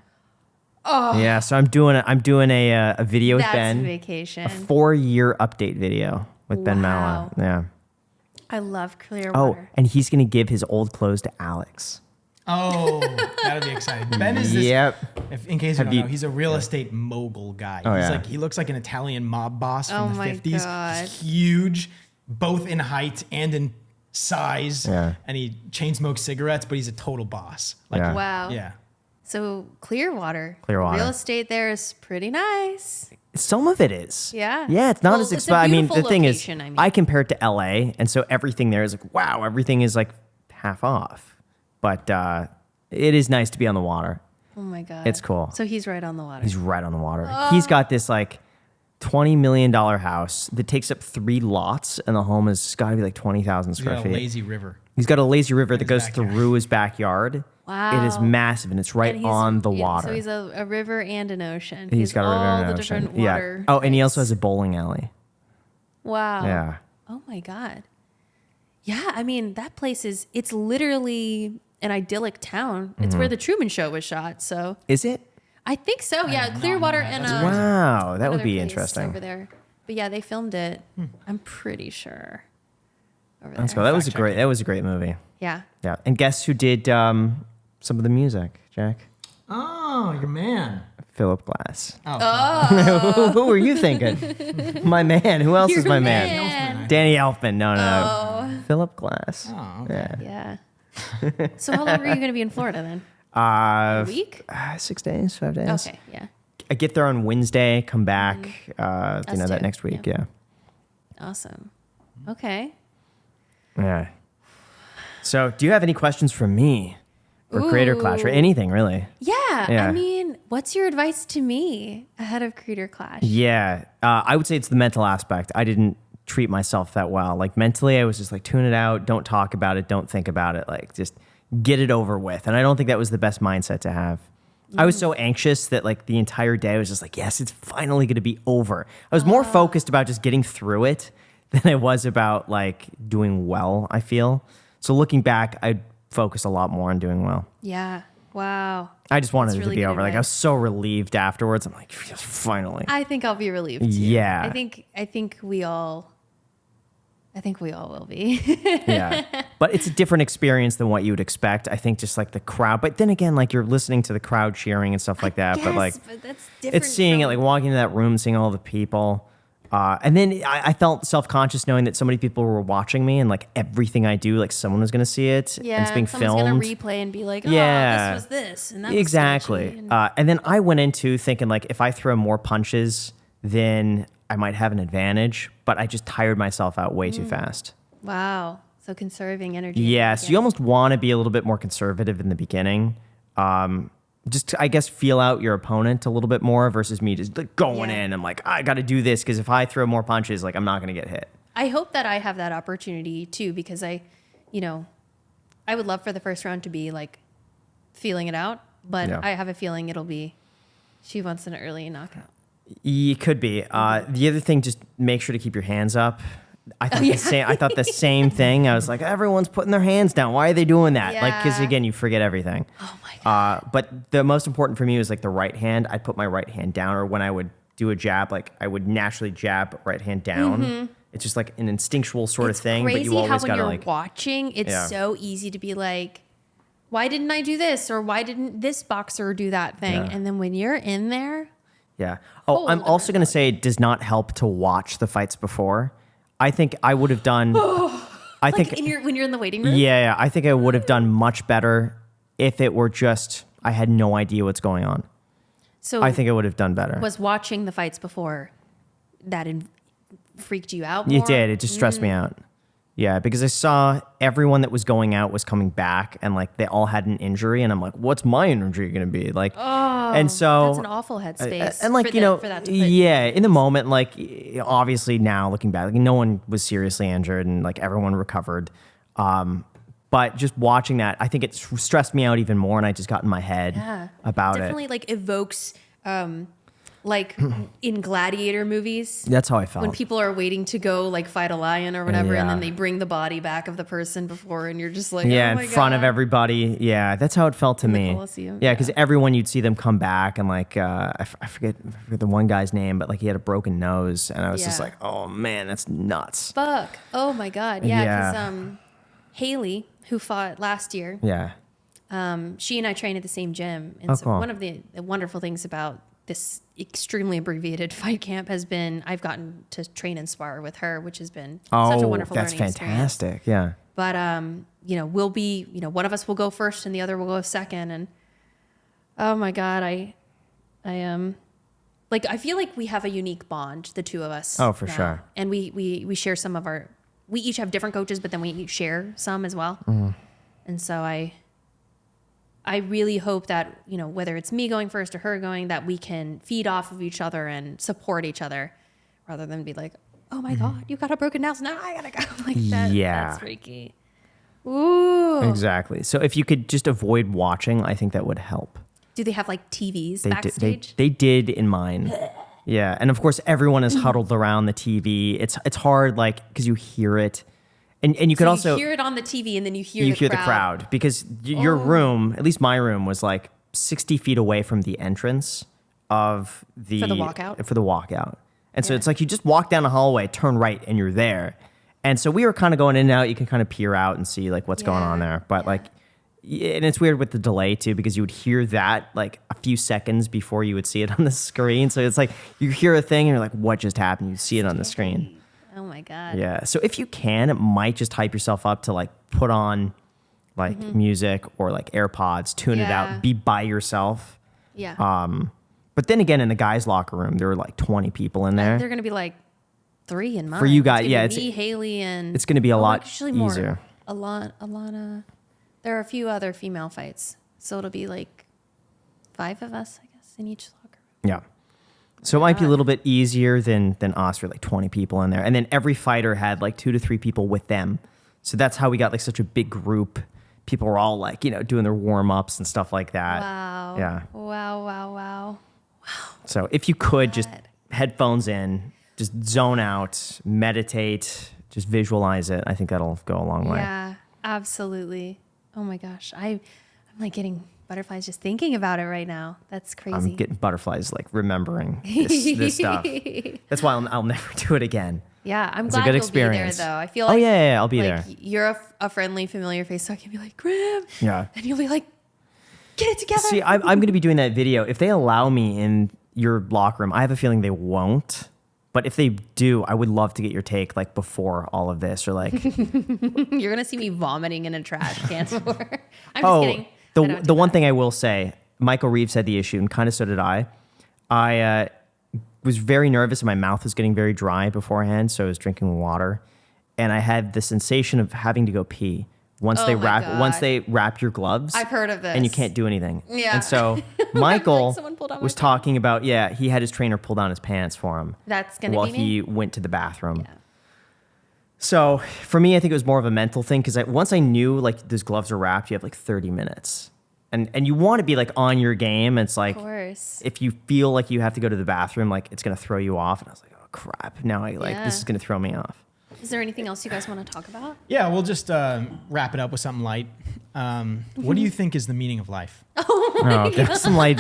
Oh. Yeah, so I'm doing a video with
That's
Ben.
vacation.
A 4-year update video with Ben
Wow.
Mallah. Yeah.
I love
Oh,
Clearwater.
and he's going to give his old clothes to Alex.
Oh, that'll be exciting. Ben is this,
Yep.
in case you
Have
don't
you-
know, he's a real estate mogul guy.
Oh,
He's
yeah.
like, he looks like an Italian mob boss
Oh
from the
my
50s.
God.
He's huge, both in height and in size.
Yeah.
And he chain smokes cigarettes, but he's a total boss. Like,
Yeah.
Wow.
yeah.
So Clearwater.
Clearwater.
Real estate there is pretty nice.
Some of it is.
Yeah.
Yeah, it's not
Well,
as
it's a
expensive. I mean,
beautiful
the thing is,
location, I mean.
I compare it to LA, and so everything there is like, wow, everything is like half off. But it is nice to be on the water.
Oh my God.
It's cool.
So he's right on the water.
He's right on the water. He's got this like $20 million house that takes up 3 lots, and the home has got to be like 20,000
He's
square
got a
feet.
lazy river.
He's got a lazy river that
his
goes
backyard.
through his backyard.
Wow.
It is massive, and it's right
And he's-
on the
yeah,
water.
So he's a river and an ocean.
He's got a river
all
and an
the
ocean.
different water.
Yeah. Oh, and he
types.
also has a bowling alley.
Wow.
Yeah.
Oh my God. Yeah, I mean, that place it's literally an idyllic town. It's
Mm-hmm.
where the Truman Show was shot. So
Is it?
I think so. Yeah,
did not
Clearwater
know that.
and
That's
Wow, that would
another
be
place
interesting.
over there. But yeah, they filmed it. I'm pretty sure. Over
Let's
there.
go. That was a great movie.
Yeah.
Yeah. And guess who did some of the music, Jack?
Oh, your man.
Philip Glass.
Oh.
Who were you thinking? My man. Who else is
Your
my man?
man.
Danny Elfman. No.
Oh.
Philip Glass.
Oh, okay.
Yeah.
Yeah. So how long are you going to be in Florida then? A week?
6 days, 5 days.
Okay. Yeah.
I get there on Wednesday, come back, that
too,
next week.
yeah.
Yeah.
Awesome. Okay.
Yeah. So do you have any questions for me? Or Creator Clash or anything really?
Yeah.
Yeah.
I mean, What's your advice to me ahead of Creator Clash?
Yeah, I would say it's the mental aspect. I didn't treat myself that well. Like mentally, I was just like, tune it out, don't talk about it, don't think about it, like just get it over with. And I don't think that was the best mindset to have. I was so anxious that like the entire day I was just like, yes, it's finally going to be over. I was more focused about just getting through it than I was about like doing well, I feel. So looking back, I'd focus a lot more on doing well.
Yeah. Wow.
I just wanted
That's
it
really
to be
good
over. Like I was
advice.
so relieved afterwards. I'm like, yes, finally.
I think I'll be relieved too.
Yeah.
I think we all will be.
Yeah. But it's a different experience than what you would expect. I think just like the crowd. But then again, like you're listening to the crowd cheering and stuff like that. But like
that's different.
it's seeing it,
from-
like walking into that room, seeing all the people. And then I felt self-conscious knowing that so many people were watching me and like everything I do, like someone was going to see it and it's being
someone's
filmed.
gonna replay and be like, oh,
Yeah.
this was this, and that was
Exactly.
sketchy, and-
And then I went into thinking like if I throw more punches, then I might have an advantage. But I just tired myself out way too fast.
wow. So conserving energy.
Yeah, so you almost want to be a little bit more conservative in the beginning. Just to, I guess, feel out your opponent a little bit more versus me just like going
Yeah.
in. I'm like, I got to do this because if I throw more punches, like I'm not going to get hit.
I hope that I have that opportunity too, because I would love for the first round to be like feeling it out, but
Yeah.
I have a feeling it'll be she wants an early knockout.
It could be. The other thing, just make sure to keep your hands up. I thought the same thing. I was like, everyone's putting their hands down. Why are they doing that? Like, because
Yeah.
again, you forget everything.
Oh my god.
But the most important for me was like the right hand. I'd put my right hand down, or when I would do a jab, like I would naturally jab right hand down. It's just like an instinctual sort of thing,
Crazy
but you always
how when
gotta
you're
like.
watching, it's
Yeah.
so easy to be like, why didn't I do this, or why didn't this boxer do that thing?
Yeah.
And then when you're in there,
Yeah. Oh,
Whole
I'm also
different
going to say it does not help to watch the fights before. I think I would have done. I
like
think.
when you're in the waiting room.
Yeah, I think I would have done much better if it were just I had no idea what's going on.
So
I think I would have done better.
was watching the fights before that freaked you out?
It
more?
did. It just stressed me out. Yeah, because I saw everyone that was going out was coming back, and like they all had an injury, and I'm like, what's my injury going to be like? And so
That's an awful headspace.
and like
for
you know,
for that to put,
yeah, in the moment, like obviously now looking back, like no one was seriously injured, and like everyone recovered. But just watching that, I think it stressed me out even more, and I just got in my head about
definitely
it.
like evokes like in gladiator movies
That's how I felt.
when people are waiting to go like fight a lion or whatever, and then
Yeah.
they bring the body back of the person before, and you're just like,
Yeah,
oh my
in front of
God.
everybody. Yeah, that's how it felt to
the
me.
Colosseum,
Yeah, because everyone you'd see them come back, and like I forget the one guy's name, but like he had a broken nose, and I was just
Yeah.
like, oh man, that's nuts.
Fuck. Oh my God. Yeah,
Yeah.
because Haley, who fought last year,
Yeah,
she and I train at the same gym. And
Oh,
so
cool.
one of the wonderful things about this extremely abbreviated fight camp has been I've gotten to train and spar with her, which has been such a wonderful
that's
learning experience.
fantastic. Yeah,
But we'll be, one of us will go first and the other will go second. And oh my God, I like I feel like we have a unique bond, the two of us.
Oh, for
now.
sure.
And we share some of our we each have different coaches, but then we each share some as well.
Mm-hmm.
And so I really hope that, whether it's me going first or her going, that we can feed off of each other and support each other rather than be like, oh my God, you got a broken nose. Now I gotta go. Like that.
Yeah.
That's freaky. Ooh.
exactly. So if you could just avoid watching, I think that would help.
Do they have like TVs
They did.
backstage?
They did in mine. Yeah, and of course everyone is huddled around the TV. It's hard, like because you hear it, and you could
So
also
you hear it on the TV and then you hear
the crowd because your room, at least my room, was like 60 feet away from the entrance of the
For the walkout?
For the walkout, and so
Yeah.
it's like you just walk down the hallway, turn right, and you're there. And so we were kind of going in and out. You can kind of peer out and see like what's going on
Yeah,
there, but
yeah.
like. And it's weird with the delay too, because you would hear that like a few seconds before you would see it on the screen. So it's like you hear a thing and you're like, what just happened? You see it on the screen.
Oh my God.
Yeah. So if you can, it might just hype yourself up to like put on like music or like AirPods, tune it
Yeah.
out, be by yourself.
Yeah.
But then again, in the guys' locker room, there were like 20 people in there.
They're going to be like 3 in mine.
For you guys,
It's
yeah,
gonna
it's-
be me, Haley, and
it's gonna be a lot
actually more.
easier.
Alana. There are a few other female fights, so it'll be like 5 of us, I guess. in each locker room.
Yeah. So it might be a little bit easier than us, for like 20 people in there. And then every fighter had like 2 to 3 people with them. So that's how we got like such a big group. People were all like, doing their warm-ups and stuff like that.
Wow.
Yeah.
Wow.
So if you could just headphones in, just zone out, meditate, just visualize it. I think that'll go a long way.
Yeah, absolutely. Oh my gosh. I'm like getting butterflies just thinking about it right now. That's crazy.
I'm getting butterflies like remembering this stuff. That's why I'll never do it again.
Yeah, I'm
It's
glad
a good
you'll
experience.
be there though. I feel
Oh
like
yeah, I'll be
like,
there.
You're a friendly, familiar face, so I can be like, Graham.
Yeah.
And you'll be like, get it together.
See, I'm going to be doing that video. If they allow me in your locker room, I have a feeling they won't. But if they do, I would love to get your take like before all of this, or like.
You're gonna see me vomiting in a trash can. I'm just kidding.
The one thing I will say, Michael Reeves had the issue, and kind of so did I. I was very nervous, and my mouth was getting very dry beforehand, so I was drinking water, and I had the sensation of having to go pee once
Oh
they
my
wrap your gloves.
I've heard of this.
and you can't do anything.
Yeah.
And so Michael
someone pulled out my
was talking about, he had his trainer pull down his pants for him.
That's gonna
while
be me?
he went to the bathroom.
Yeah.
So for me, I think it was more of a mental thing, because once I knew like those gloves are wrapped, you have like 30 minutes. And you want to be like on your game. It's like,
Of course.
if you feel like you have to go to the bathroom, like it's going to throw you off. And I was like, oh crap. Now this is going to throw me off.
Is there anything else you guys want to talk about?
Yeah, we'll just wrap it up with something light. What do you think is the meaning of life?
Okay. Some light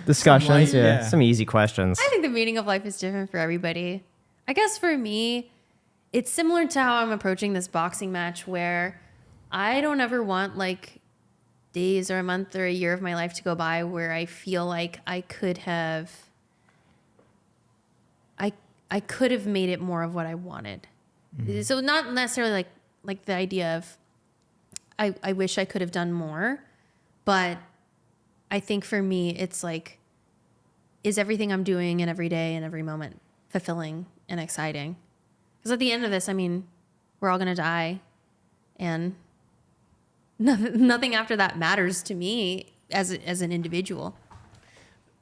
discussions.
yeah.
Some easy questions.
I think the meaning of life is different for everybody. I guess for me, it's similar to how I'm approaching this boxing match, where I don't ever want like days or a month or a year of my life to go by where I feel like I could have made it more of what I wanted. Mm-hmm. So not necessarily like the idea of I wish I could have done more, but I think for me it's like, is everything I'm doing and every day and every moment fulfilling and exciting? Because at the end of this, I mean, we're all gonna die, and nothing after that matters to me as an individual.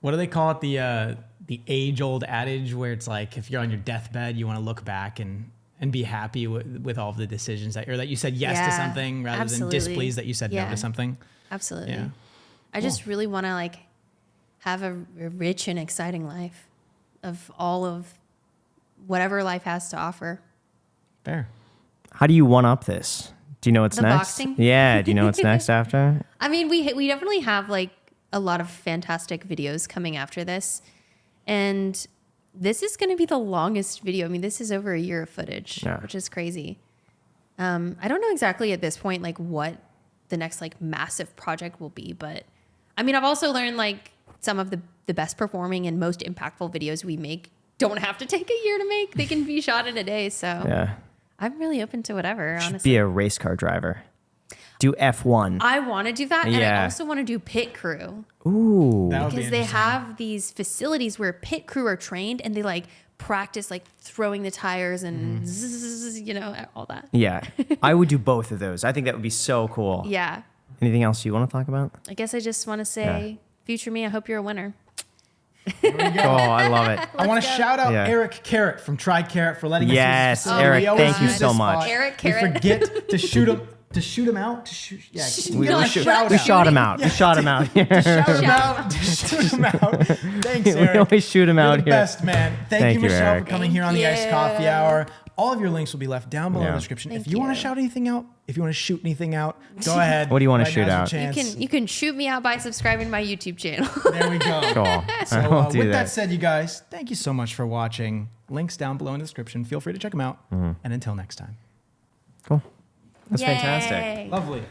What do they call it? The age-old adage where it's like, if you're on your deathbed, you want to look back and be happy with all of the decisions that you said yes to something rather than displeased that you said no to something.
Absolutely.
Yeah.
I just really want to like have a rich and exciting life of all of whatever life has to offer.
Fair.
How do you one up this? Do you know what's
The
next?
boxing?
Yeah. Do you know what's next after?
I mean, we definitely have like a lot of fantastic videos coming after this. And this is going to be the longest video. I mean, this is over a year of footage, which is crazy. I don't know exactly at this point, like what the next like massive project will be. But I mean, I've also learned like some of the best performing and most impactful videos we make don't have to take a year to make. They can be shot in a day. So
Yeah.
I'm really open to whatever,
Should
honestly.
be a race car driver. Do F1.
I want to do that. And I
Yeah.
also want to do pit crew.
Ooh.
That would be
Because they
interesting.
have these facilities where pit crew are trained and they like practice like throwing the tires and zzz, all that.
Yeah. I would do both of those. I think that would be so cool.
Yeah.
Anything else you want to talk about?
I guess I just want to say, future me, I hope you're a winner.
Oh, I love it.
I want to shout out
Yeah.
Eric Carrot from Try Carrot for letting us
Yes,
use his facility.
Eric,
We always
thank you
use
so
this
much.
spot.
Eric
We
Carrot.
forget to shoot him. To shoot him out? To shoot, yeah.
We
give a shout out.
shot him out. We shot him out here.
Shout him out. To shoot him out. Thanks,
We
Eric.
always shoot him
You're
out
the
here.
best, man. Thank
Thank
you,
you,
Michelle,
Eric.
for coming here on the
Thank
Iced
you.
Coffee Hour. All of your links will be left down below in
Yeah.
the description.
Thank
If you want to
you.
shout anything out, if you want to shoot anything out, go ahead.
What do you wanna
Right
shoot
now's your
out?
chance.
You can shoot me out by subscribing to my YouTube channel.
There we go.
Cool.
So,
I'll do
with that
that.
said, you guys, thank you so much for watching. Links down below in the description. Feel free to check them out. And until next time.
Cool. That's
Yay.
fantastic.
Lovely.